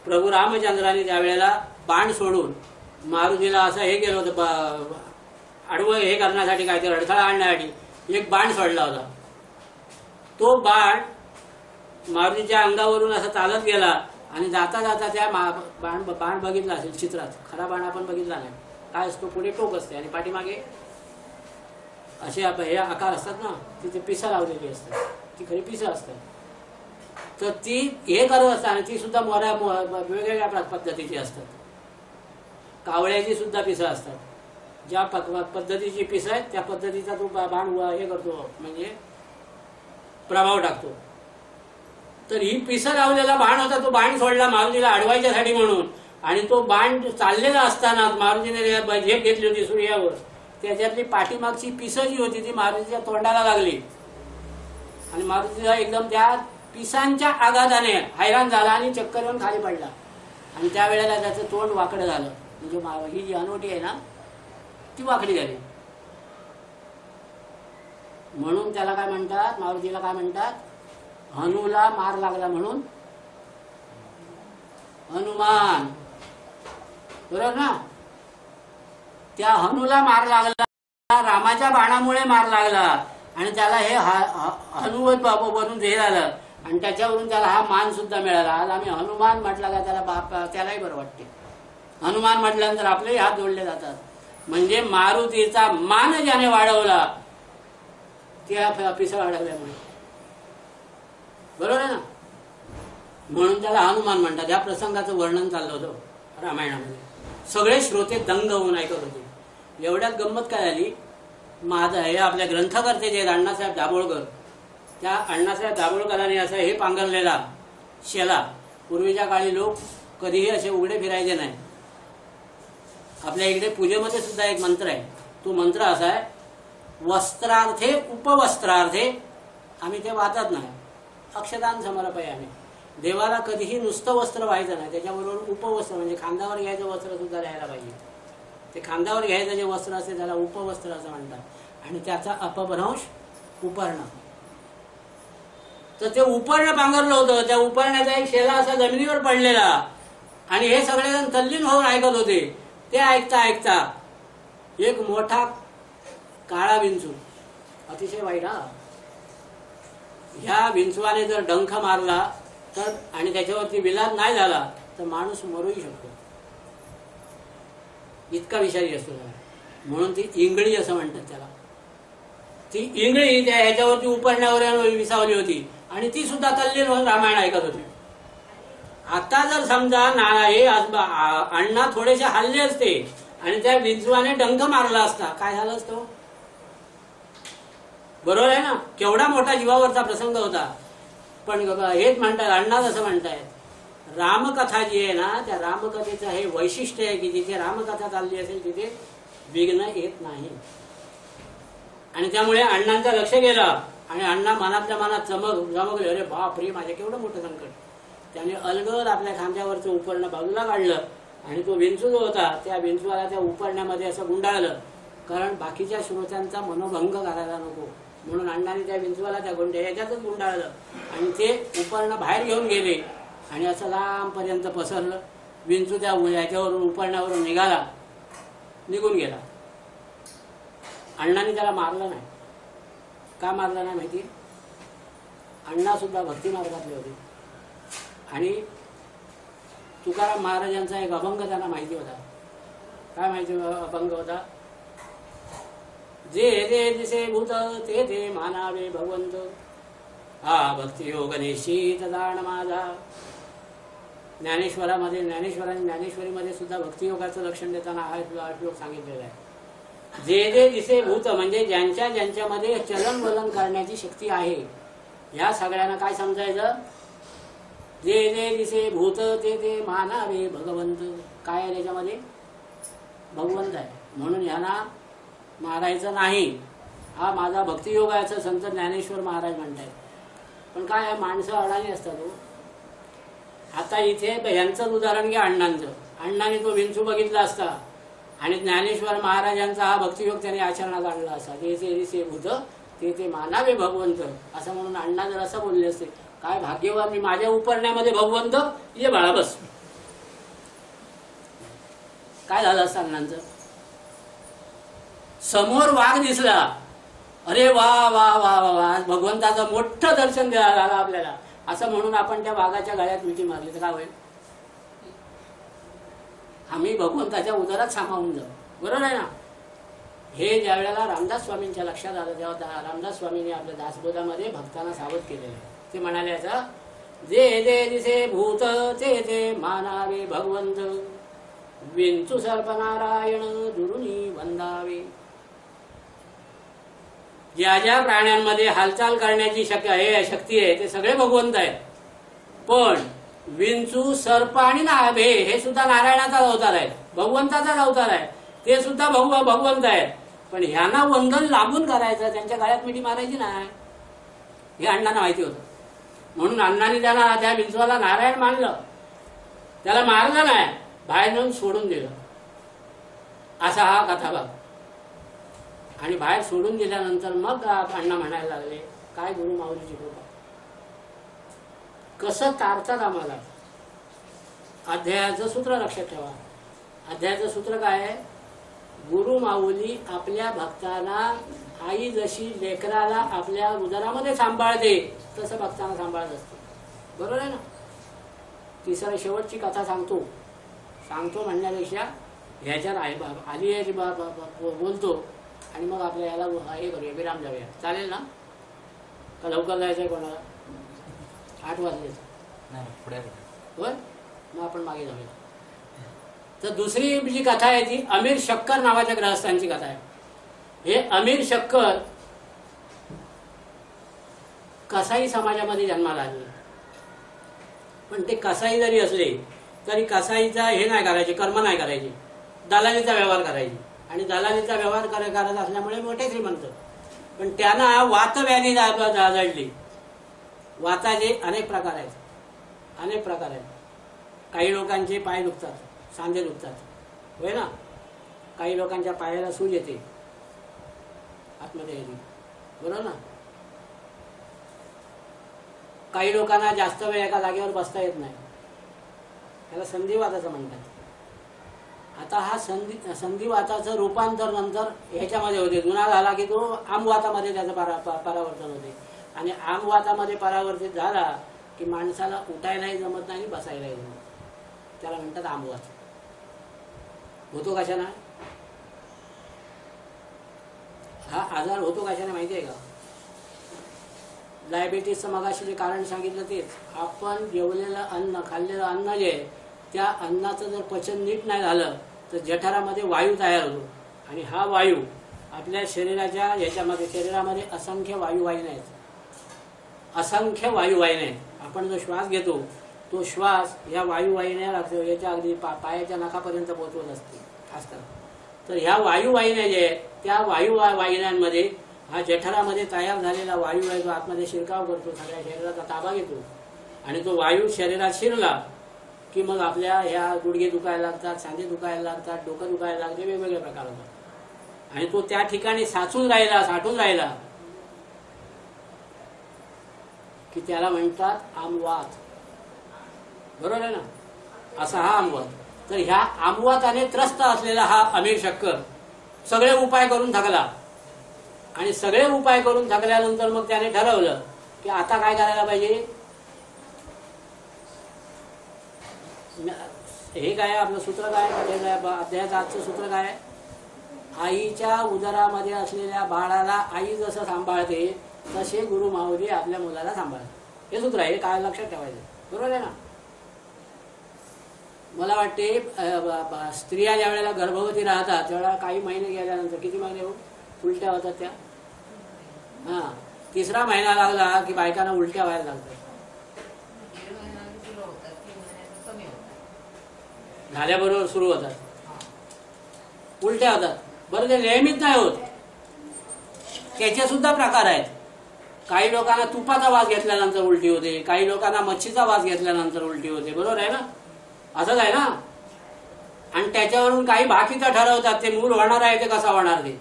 प्रभू रामचंद्राने त्यावेळेला बाण सोडून मारुतीला असं हे केलं होतं, आडवं हे करण्यासाठी, काहीतरी अडथळा आणण्यासाठी एक बाण सोडला होता. तो बाण मारुतीच्या अंगावरून असं चालत गेला आणि जाता जाता त्या बाण बघितला असेल चित्रात, खरा बाण आपण बघितला नाही. काय असतो, पुढे टोक असते आणि पाठीमागे असे हे आकार असतात ना, तिथे पिसा लावलेली असतात, ती खरी पिसा असतात. तर ती हे करत असतात आणि ती सुद्धा वेगवेगळ्या पद्धतीची असतात. कावळ्याची सुद्धा पिसं असतात. ज्या पद्धतीची पिसं आहेत त्या पद्धतीचा तो बाण हे करतो, म्हणजे प्रभाव टाकतो. तर ही पिसं लावलेला बाण होता, तो बाण सोडला मारुतीला अडवायच्यासाठी म्हणून. आणि तो बाण चाललेला असताना मारुतीने झेप घेतली होती सूर्यावर, त्याच्यातली पाठीमागची पिसं जी होती ती मारुतीच्या तोंडाला लागली आणि मारुतीला एकदम त्या पिसांच्या आघाताने हैराण झाला आणि चक्कर येऊन खाली पडला. आणि त्यावेळेला त्याचं तोंड वाकडं झालं, म्हणजे ही जी हनुवटी आहे ना ती वाकडी झाली. म्हणून त्याला काय म्हणतात, मारुतीला काय म्हणतात, हनुला मार लागला म्हणून हनुमान, बरोबर ना. त्या हनुला मार लागला, रामाच्या बाणामुळे मार लागला आणि त्याला हे हनुवत बनून हे झालं आणि त्याच्यावरून त्याला हा मान सुद्धा मिळाला. आज आम्ही हनुमान म्हटला का त्याला त्यालाही बरं वाटते. हनुमान म्हटल्यानंतर आपलेही हात जोडले जातात. म्हणजे मारुतीचा मान ज्याने वाढवला त्या पिसं अडकल्यामुळे, बरोबर आहे ना. म्हणून त्याला हनुमान म्हणतात. या प्रसंगाचं वर्णन चाललं होतं रामायणामध्ये. सगळे श्रोते दंग होऊन ऐकत होते. एवढ्यात गंमत काय झाली, माझं हे आपल्या ग्रंथकर्ते जे अण्णासाहेब दाभोळकर, त्या अण्णासाहेब दाभोळकरांनी असं हे पांघरलेला शेला. पूर्वीच्या काळी लोक कधीही असे उघडे फिरायचे नाही. आपल्या इकडे पूजेमध्ये सुद्धा एक मंत्र आहे. तो मंत्र असा आहे, वस्त्रार्थे उपवस्त्रार्थे. आम्ही ते वाचत नाही, अक्षदान समर्पयामी. देवाला कधीही नुसतं वस्त्र व्हायचं नाही, त्याच्याबरोबर उपवस्त्र म्हणजे खांद्यावर घ्यायचं वस्त्र सुद्धा राहायला पाहिजे. ते खांद्यावर घ्यायचं जे वस्त्र असते त्याला उपवस्त्र असं म्हणतात. आणि त्याचा अपभ्रंश उपर्ण. तर ते उपरणं पांघरलं होतं. त्या उपरण्याचा एक शेला असा जमिनीवर पडलेला आणि हे सगळेजण तल्लीन होऊन ऐकत होते. ते ऐकता ऐकता एक मोठा काळा विंचू, अतिशय वाईट हा, ह्या विंचवाने जर डंख मारला तर आणि त्याच्यावरती विलाद नाही झाला तर माणूस मरूही शकतो, इतका विषारी असतो. म्हणून ती इंगळी असं म्हणतात त्याला. ती इंगळी त्या ह्याच्यावरती उपरण्यावर विसावली होती आणि ती सुद्धा तल्लीन होऊन रामायण ऐकत होती. आता जर समजा हे अण्णा थोडेसे हल्ले असते आणि त्या विंचवाने डंख मारला असता, काय झालं असतं? बरोबर आहे ना? केवढा मोठा जीवावरचा प्रसंग होता. पण हेच म्हणतात, अण्णाच असं म्हणतायत, रामकथा जी आहे ना, त्या रामकथेचं हे वैशिष्ट्य आहे की जिथे रामकथा चालली असेल तिथे विघ्न येत नाही. आणि त्यामुळे अण्णांचं लक्ष गेलं आणि अण्णा मनातल्या मनात चमकले, अरे बापरे, माझे केवढं मोठं संकट. त्याने अलगद आपल्या खांद्यावरचं उपरणं बाजूला काढलं आणि तो विंचू जो होता त्या विंचूला त्या उपरण्यामध्ये असं गुंडाळलं, कारण बाकीच्या श्रोत्यांचा मनोभंग करायला नको म्हणून अण्णाने त्या विंचवाला त्या याच्यातच गुंडाळलं आणि ते उपरणं बाहेर घेऊन गेले आणि असं लांबपर्यंत पसरलं. विंचू त्या याच्यावरून उपरण्यावरून निघून गेला. अण्णाने त्याला मारलं नाही. का मारलं नाही माहिती? अण्णा सुद्धा भक्ती मार्गातले होते आणि तुकाराम महाराजांचा एक अभंग त्यांना माहिती होता. काय माहिती अभंग होता? जे जे दिसे भूत ते ते मानावे भगवंत, हा भक्ती योग निश्चित दान माझा. ज्ञानेश्वरामध्ये ज्ञानेश्वरीमध्ये सुद्धा भक्तियोगाचं लक्षण देताना हा श्लोक सांगितलेला आहे. जे जे दिसे भूत म्हणजे ज्यांच्यामध्ये चलन वलन करण्याची शक्ती आहे, ह्या सगळ्यांना काय समजायचं? जे जे दिसे भूत ते ते मानावे भगवंत. काय आहे त्याच्यामध्ये? भगवंत आहे. म्हणून ह्यांना मारायचं नाही. हा माझा भक्तियोग आहे असं संत ज्ञानेश्वर महाराज म्हणतायत. पण काय आहे, माणसं अडाणी असतात हो. आता इथे ह्यांचं उदाहरण घ्या, अण्णांचं. अण्णाने तो विंचू बघितला असता आणि ज्ञानेश्वर महाराजांचा हा भक्तियोग त्याने आचरणात आणला असता. जे जे दिसे भूत ते ते मानावे भगवंत असं म्हणून अण्णा जर असं बोलले असते, काय भाग्यवान मी, माझ्या उपरण्यामध्ये भगवंत, ये बाळा बस. काय झालं असतं अण्णांचं? समोर वाघ दिसला, अरे वा वा वा वा, भगवंताचं मोठं दर्शन झालं आपल्याला असं म्हणून आपण त्या वाघाच्या गळ्यात मिठी मारली तर काय होईल? आम्ही भगवंताच्या उदरात सामावून जाऊ. बरोबर आहे ना? हे ज्या वेळेला रामदास स्वामींच्या लक्षात आलं तेव्हा रामदास स्वामींनी आपल्या दासबोधामध्ये भक्तांना सावध केलेलं आहे. ते म्हणाले असं, जे जे दिसे भूत ते ते मानावे भगवंत, विंचू सर्प नारायण दुरुनी वंदावे. ज्या ज्या प्राण्यांमध्ये हालचाल करण्याची शक्ती आहे ते सगळे भगवंत आहेत. पण विंचू, सर्प आणि नाभे हे सुद्धा नारायणाचा अवतार आहे, भगवंताचाच अवतार आहे. ते सुद्धा भगवंत आहेत. पण ह्यांना वंदन लांबून करायचं, त्यांच्या गळ्यात मिठी मारायची नाही, हे अण्णांना माहिती होतं. म्हणून अण्णांनी त्या विंचवाला नारायण मानलं, त्याला मारलं नाही, बाहेर नेऊन सोडून दिलं. असा हा कथाभाग. आणि बाहेर सोडून दिल्यानंतर मग अण्णा म्हणायला लागले, काय गुरु माऊलीची कृपा, कसं तारतात आम्हाला. अध्यायाचं सूत्र लक्षात ठेवा. अध्यायाचं सूत्र काय आहे? गुरु माऊली आपल्या भक्तांना आई जशी लेकराला आपल्या उदरामध्ये सांभाळते तसं भक्तांना सांभाळत असते. बरोबर आहे ना? तिसरी शेवटची कथा सांगतो म्हणण्यापेक्षा ह्याच्यात आली बोलतो आणि मग आपल्या याला हे करूया, विराम जाऊया. चालेल ना? का लवकर जायचं आहे कोणाला? 8 वाजले होय, मग आपण मागे जाऊया. तर दुसरी जी कथा आहे ती अमीर शक्कर नावाच्या ग्रहस्थांची कथा आहे. हे अमीर शक्कर कसाई समाजामध्ये जन्माला आले. पण ते कसाई जरी असले तरी कसाईचा हे नाही करायचे, कर्म नाही करायचे, दलालीचा व्यवहार करायचे. आणि दलालीचा व्यवहार करत असल्यामुळे मोठे श्रीमंत. पण त्यांना वातव्याधी आढळली. वाताचे अनेक प्रकार आहेत. काही लोकांचे पाय दुखतात, सांधे दुखतात, होय ना? काही लोकांच्या पायाला सूज येते, आतमध्ये येते, बरोबर ना? काही लोकांना जास्त वेळ एका जागेवर बसता येत नाही, त्याला संधिवाताचं म्हणतात. आता हा संधिवाताचं रूपांतर नंतर ह्याच्यामध्ये होते. जुना झाला की तो आमवातामध्ये त्याचं परावर्तन होते, आणि आमवातामध्ये परावर्तित झाला की माणसाला उठायलाही जमत नाही, बसायलाही जमत, त्याला म्हणतात आमवात. होतो कशाने हा आजार होतो, कशाने माहिती आहे का? डायबिटीसचं मगाशी जे कारण सांगितलं तेच. आपण जेवलेलं अन्न, खाल्लेलं अन्न जे आहे, त्या अन्नाचं जर पचन नीट नाही झालं तर जठरामध्ये वायू तयार होतो, आणि हा वायू आपल्या शरीराच्या ह्याच्यामध्ये, शरीरामध्ये असंख्य वायुवाहिन्या आहेत, असंख्य वायुवाहिन्या आहेत. आपण जो श्वास घेतो तो श्वास या वायुवाहिन्या लागतो, याच्या अगदी पायाच्या नखापर्यंत पोहोचवत असतात. तर ह्या वायुवाहिन्या जे आहेत त्या वायुवाहिन्यांमध्ये हा जठरामध्ये तयार झालेला वायू आहे, जो आतमध्ये शिरकाव करतो, सगळ्या शरीराचा ताबा घेतो, आणि तो वायू शरीरात शिरला की मग आपल्या ह्या गुडघे दुखायला लागतात, सांधे दुखायला लागतात, डोकं दुखायला लागते, वेगवेगळे प्रकार होतात. आणि तो त्या ठिकाणी साचून राहिला की त्याला म्हणतात आमवात. बरोबर आहे ना? असा हा आमवात. तर ह्या आमवाताने त्रस्त असलेला हा अमीर शक्कर सगळे उपाय करून थकला, आणि सगळे उपाय करून थकल्यानंतर मग त्याने ठरवलं की आता काय करायला पाहिजे. हे काय आपलं सूत्र काय, अध्यायाचं आजचं सूत्र काय? आईच्या उदरामध्ये असलेल्या बाळाला आई जसं सांभाळते तसे गुरु माऊली आपल्या मुलाला सांभाळते. हे सूत्र आहे, काय लक्षात ठेवायचं. बरोबर आहे ना? मला वाटते स्त्रिया ज्या वेळेला गर्भवती राहतात त्यावेळेला काही महिने गेल्यानंतर, किती महिने उलट्या होतात त्या? हा, 3रा महिना लागला की बायकांना उलट्या व्हायला लागतात. झाल्याबरोबर सुरू होतात, उलट्या होतात. बरं, ते नेहमीच नाही होत, त्याचे सुद्धा प्रकार आहेत. काही लोकांना तुपाचा वास घेतल्यानंतर उलटी होते, काही लोकांना मच्छीचा वास घेतल्यानंतर उलटी होते. बरोबर आहे ना? असंच आहे ना? आणि त्याच्यावरून काही बाकीचं ठरवतात ते मूल होणार आहे ते कसा होणार ते.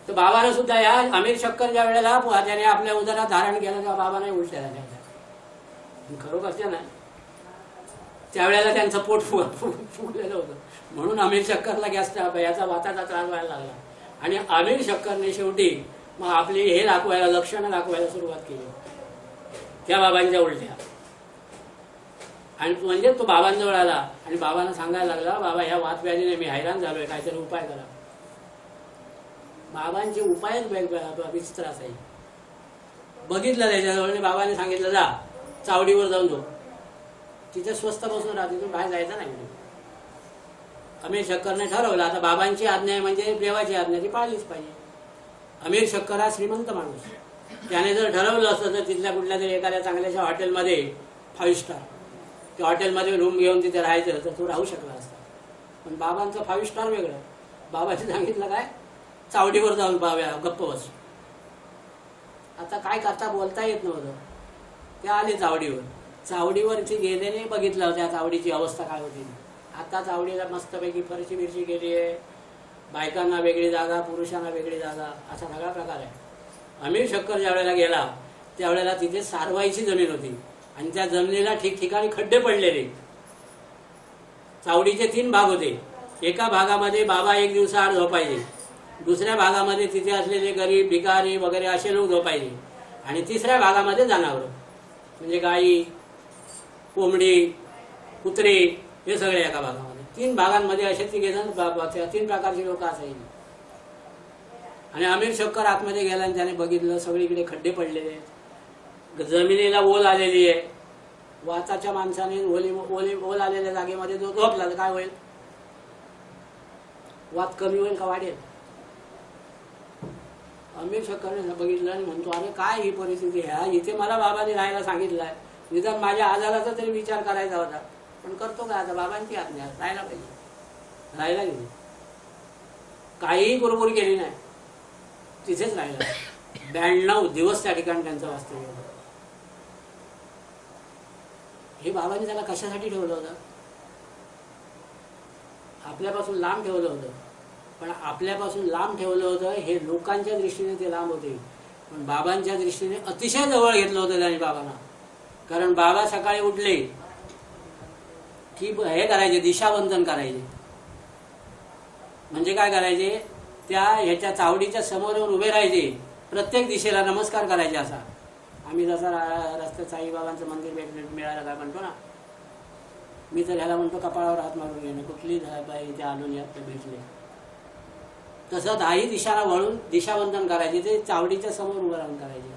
तर बाबाने सुद्धा या अमीर शक्कर ज्या वेळेला त्याने आपल्या उदरात धारण केलं तेव्हा बाबाने उलट्या झाल्या होत्या. खरोखरच्या नाही, त्यावेळेला त्यांचं पोट फुगलेलं होतं, म्हणून अमीर शक्करला याचा वाताचा त्रास व्हायला लागला. आणि अमीर शक्करने शेवटी मग आपली हे दाखवायला, लक्षणं दाखवायला सुरुवात केली त्या बाबांच्या उलट्या. आणि म्हणजे तो बाबांजवळ आला आणि बाबांना सांगायला लागला, बाबा ह्या वातव्याधीने मी हैराण झालोय, काहीतरी उपाय करा. बाबांचे उपायच विचित्र असायचे. बघितलं त्याच्याजवळ, बाबांनी सांगितलं जा चावडीवर जाऊन झोप, तिथे स्वस्त बसून राहते, तू बाहेर जायचं नाही. अमीर शक्करने ठरवलं आता बाबांची आज्ञा आहे म्हणजे देवाची आज्ञा ती पाळलीच पाहिजे. अमीर शक्कर हा श्रीमंत माणूस, त्याने जर ठरवलं असतं तर तिथल्या कुठल्या तरी एखाद्या चांगल्याशा हॉटेलमध्ये 5 स्टार त्या हॉटेलमध्ये रूम घेऊन तिथे राहायचं तर तो राहू शकला असता. पण बाबांचं 5 स्टार वेगळं. बाबांनी सांगितलं काय, चावडीवर जाऊन बाव्या गप्प बस. आता काय करता बोलता येत नव्हतं, ते आले चावडीवर. चावडीवरची गेल्याने बघितलं त्या चावडीची अवस्था काय होती. आता चावडीला मस्तपैकी फरशी बिरशी केली आहे, बायकांना वेगळी जागा, पुरुषांना वेगळी जागा, असा सगळा प्रकार आहे. अमीर शक्कर ज्या वेळेला गेला त्यावेळेला तिथे सारवाईची जमीन होती, आणि त्या जमिनीला ठिकठिकाणी खड्डे पडलेले. चावडीचे 3 भाग होते. एका भागामध्ये बाबा 1 दिवसाआड झोपायचे, दुसऱ्या भागामध्ये तिथे असलेले गरीब भिकारी वगैरे असे लोक झोपायचे, आणि तिसऱ्या भागामध्ये जनावर म्हणजे गाई, कोंबडी, कुत्रे हे सगळे एका भागामध्ये. 3 भागांमध्ये असे 3 प्रकारची लोक असायची. आणि अमीर शक्कर आतमध्ये गेला आणि त्याने बघितलं सगळीकडे खड्डे पडलेले, जमिनीला ओल आलेली आहे. वाताच्या माणसाने ओल आलेल्या जागेमध्ये जो झोपला तर काय होईल, वात कमी होईल का वाढेल. अमीर शक्करने बघितलं आणि म्हणतो अरे काय ही परिस्थिती आहे, इथे मला बाबांनी राहायला सांगितलंय, निदान माझ्या आजाराचा तरी विचार करायचा होता, पण करतो काय आता, बाबांची आज्ञा राहायला पाहिजे. राहायला गेली, काहीही कुरबुरी केली नाही, तिथेच राहिला. 92 दिवस त्या ठिकाणी त्यांचं वास्तव्य होतं. हे बाबांनी त्याला कशासाठी ठेवलं होतं, आपल्यापासून लांब ठेवलं होतं. पण आपल्यापासून लांब ठेवलं होतं हे लोकांच्या दृष्टीने ते लांब होते, पण बाबांच्या दृष्टीने अतिशय जवळ घेतलं होतं त्यांनी बाबांना. कारण बाबा सकाळी उठले की हे करायचे, दिशावंदन करायचे. म्हणजे काय करायचे, त्या ह्याच्या चावडीच्या समोर येऊन उभे राहायचे, प्रत्येक दिशेला नमस्कार करायचे. असा आम्ही जसा रस्त्यात साईबाबांचं मंदिर मिळालं काय म्हणतो ना, मी तर ह्याला म्हणतो कपाळावर हात मारून घेणं. कुठली बाई इथे आलो नाही भेटले, तसं 10 दिशाला वळून दिशावंदन करायचे. ते चावडीच्या समोर उभं राहून करायचे.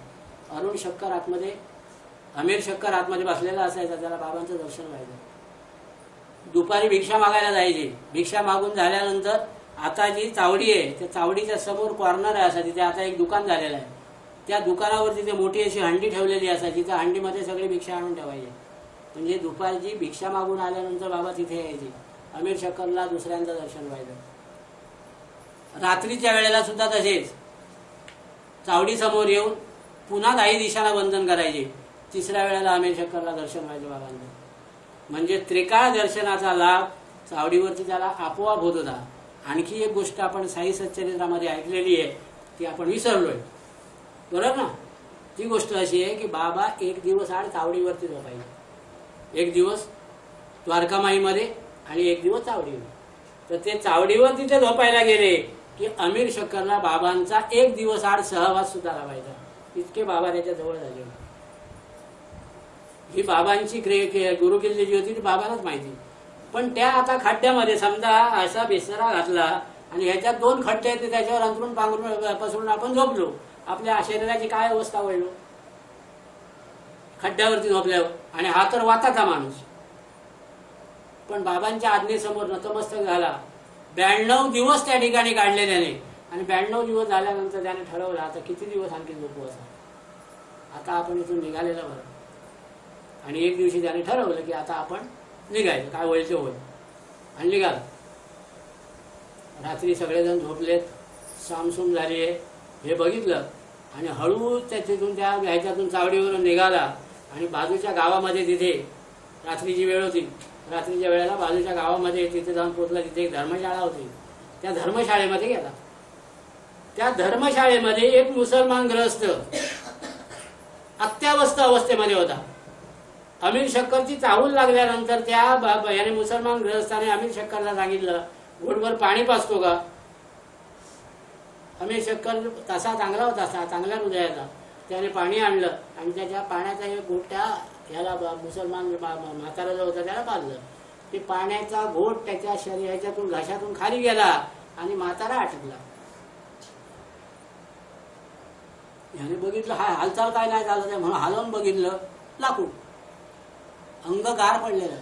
अरुण शक्कर आतमध्ये, अमीर शक्कर आतमध्ये बसलेला असायचा, त्याला बाबांचं दर्शन व्हायचं. दुपारी भिक्षा मागायला जायचे. भिक्षा मागून झाल्यानंतर आता जी चावडी आहे त्या चावडीच्या समोर कॉर्नर आहे असा, तिथे आता एक दुकान झालेलं आहे. त्या दुकानावर तिथे मोठी अशी हंडी ठेवलेली असायची. त्या हंडीमध्ये सगळी भिक्षा आणून ठेवायची. म्हणजे दुपारची भिक्षा मागून आल्यानंतर बाबा तिथे यायचे. अमीर शक्करला दुसऱ्यांचं दर्शन व्हायचं. रात्रीच्या वेळेला सुद्धा तसेच चावडी समोर येऊन पुन्हा 10 दिशाला वंदन करायचे. तिसऱ्या वेळेला अमीर शक्करला दर्शन व्हायचं बाबांचं. म्हणजे त्रिकाळ दर्शनाचा लाभ चावडीवरती त्याला आपोआप होत होता. आणखी एक गोष्ट आपण साई सच्चरित्रामध्ये ऐकलेली आहे, ती आपण विसरलोय, बरोबर ना. ती गोष्ट अशी आहे की बाबा एक दिवस आड चावडीवरती झोपायचे. एक दिवस द्वारकामाईमध्ये आणि एक दिवस चावडीवर. तर ते चावडीवर तिथे झोपायला गेले की अमीर शक्करला बाबांचा एक दिवस आड सहवास सुद्धा लावायचा. इतके बाबा त्याच्या जवळ झाले. ही बाबांची गुरुकिल्ली जी होती ती बाबालाच माहिती. पण त्या आता खड्ड्यामध्ये समजा असा बेसरा घातला आणि ह्याच्यात 2 खड्डे आहेत, त्याच्यावर अंतरून पांघरून पसरून आपण झोपलो. आपल्या शरीराची काय अवस्था होईल खड्ड्यावरती झोपल्यावर. आणि हा तर वाताचा माणूस. पण बाबांच्या आज्ञेसमोर नतमस्तक झाला. 92 दिवस त्या ठिकाणी काढले त्याने. आणि 92 दिवस झाल्यानंतर त्याने ठरवलं आता किती दिवस आणखी झोपू असा. आता आपण इथून निघालेलं बरं. आणि एक दिवशी त्याने ठरवलं की आता आपण निघायचं, काय होईल ते होईल. आणि निघाल. रात्री सगळेजण झोपलेत, सामसूम झाली आहे हे बघितलं. आणि हळूच त्याच्यातून त्या ह्याच्यातून चावडीवरून निघाला. आणि बाजूच्या गावामध्ये तिथे रात्रीची वेळ होती. रात्रीच्या वेळेला बाजूच्या गावामध्ये तिथे जाऊन पोचला. तिथे एक धर्मशाळा होती. त्या धर्मशाळेमध्ये गेला. त्या धर्मशाळेमध्ये एक मुसलमान ग्रहस्थ अत्यावस्थ अवस्थेमध्ये होता. अमीर शक्करची चाहूल लागल्यानंतर त्या याने मुसलमान ग्रहस्थाने अमीर शक्करला सांगितलं, घोटभर पाणी पाजतो का. अमीर शक्कर तसा चांगला होता, चांगल्या हृदयाचा. त्याने पाणी आणलं आणि त्याच्या पाण्याचा एक घोट त्या ह्याला मुसलमान म्हातारा जो होता त्याला पाजलं. ते पाण्याचा घोट त्याच्या शरीराच्यातून घशातून खाली गेला आणि म्हातारा अटकला. याने बघितलं हा हालचाल काय नाही झालं, म्हणून हलवून बघितलं, लाकूड अंग गार पडलेलं.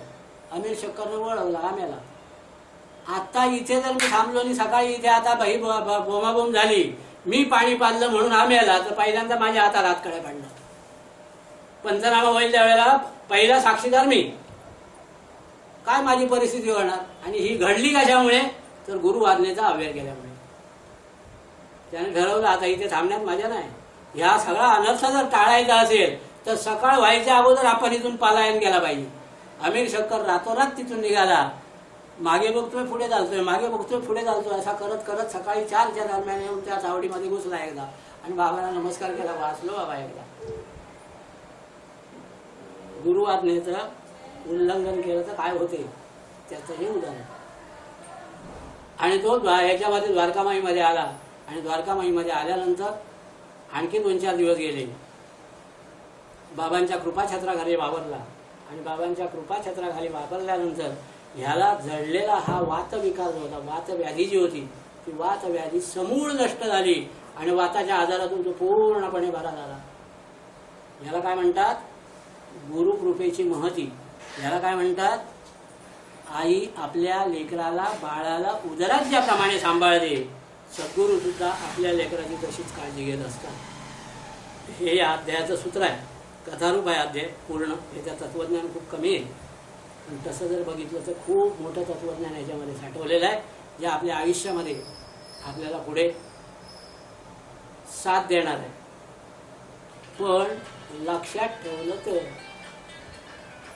अमीर शक्करनं वळवला आम्याला. आता इथे जर मी थांबलो आणि सकाळी इथे आता बाई बोमाबोम झाली, मी पाणी पाजलं म्हणून आम्याला, तर पहिल्यांदा माझ्या हातात हातकड्या पडला. पंचनामा होईल त्यावेळेला पहिला साक्षीदार मी. काय माझी परिस्थिती होणार. आणि ही घडली कशामुळे, तर गुरु आज्ञेचा अव्यय केल्यामुळे. त्याने ठरवलं आता इथे थांबण्यात मजा नाही. ह्या सगळा अनर्थ जर टाळायचा असेल तर सकाळ व्हायच्या अगोदर आपण इथून पलायन गेला पाहिजे. अमीर शक्कर रातोरात तिथून निघाला. मागे बघतोय पुढे चालतोय, मागे बघतोय पुढे चालतोय, असा करत करत सकाळी 4च्या दरम्यान येऊन त्या चावडीमध्ये घुसला एकदा. आणि बाबाला नमस्कार केला, वाचलो बाबा एकदा. गुरु आज्ञेचं उल्लंघन केलं तर काय होते त्याचं हे उदाहरण. आणि तो ह्याच्यामध्ये द्वारकामाईमध्ये आला. आणि द्वारकामाईमध्ये आल्यानंतर आणखी 2-4 दिवस गेले. बाबांच्या कृपाछत्राखाली वावरला. आणि बाबांच्या कृपाछत्राखाली वापरल्यानंतर ह्याला जडलेला हा वातविकार जो होता, वातव्याधी जी होती, ती वातव्याधी समूळ नष्ट झाली. आणि वाताच्या आजारातून तो पूर्णपणे बरा झाला. ह्याला काय म्हणतात, गुरुकृपेची महती. ह्याला काय म्हणतात, आई आपल्या लेकराला बाळाला उदरात ज्याप्रमाणे सांभाळते, सद्गुरू सुद्धा आपल्या लेकराची तशीच काळजी घेत असतात. हे या अध्यायाचं सूत्र आहे. कथारूप आहे अध्याय पूर्ण. याचं तत्वज्ञान खूप कमी आहे. पण तसं जर बघितलं तर खूप मोठं तत्वज्ञान याच्यामध्ये साठवलेलं आहे, जे आपल्या आयुष्यामध्ये आपल्याला पुढे साथ देणार आहे. पण लक्षात ठेवलं तर.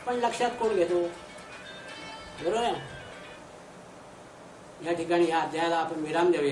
पण लक्षात कोण घेतो, बरोबर आहे. या ठिकाणी या अध्यायाला आपण विराम देऊया.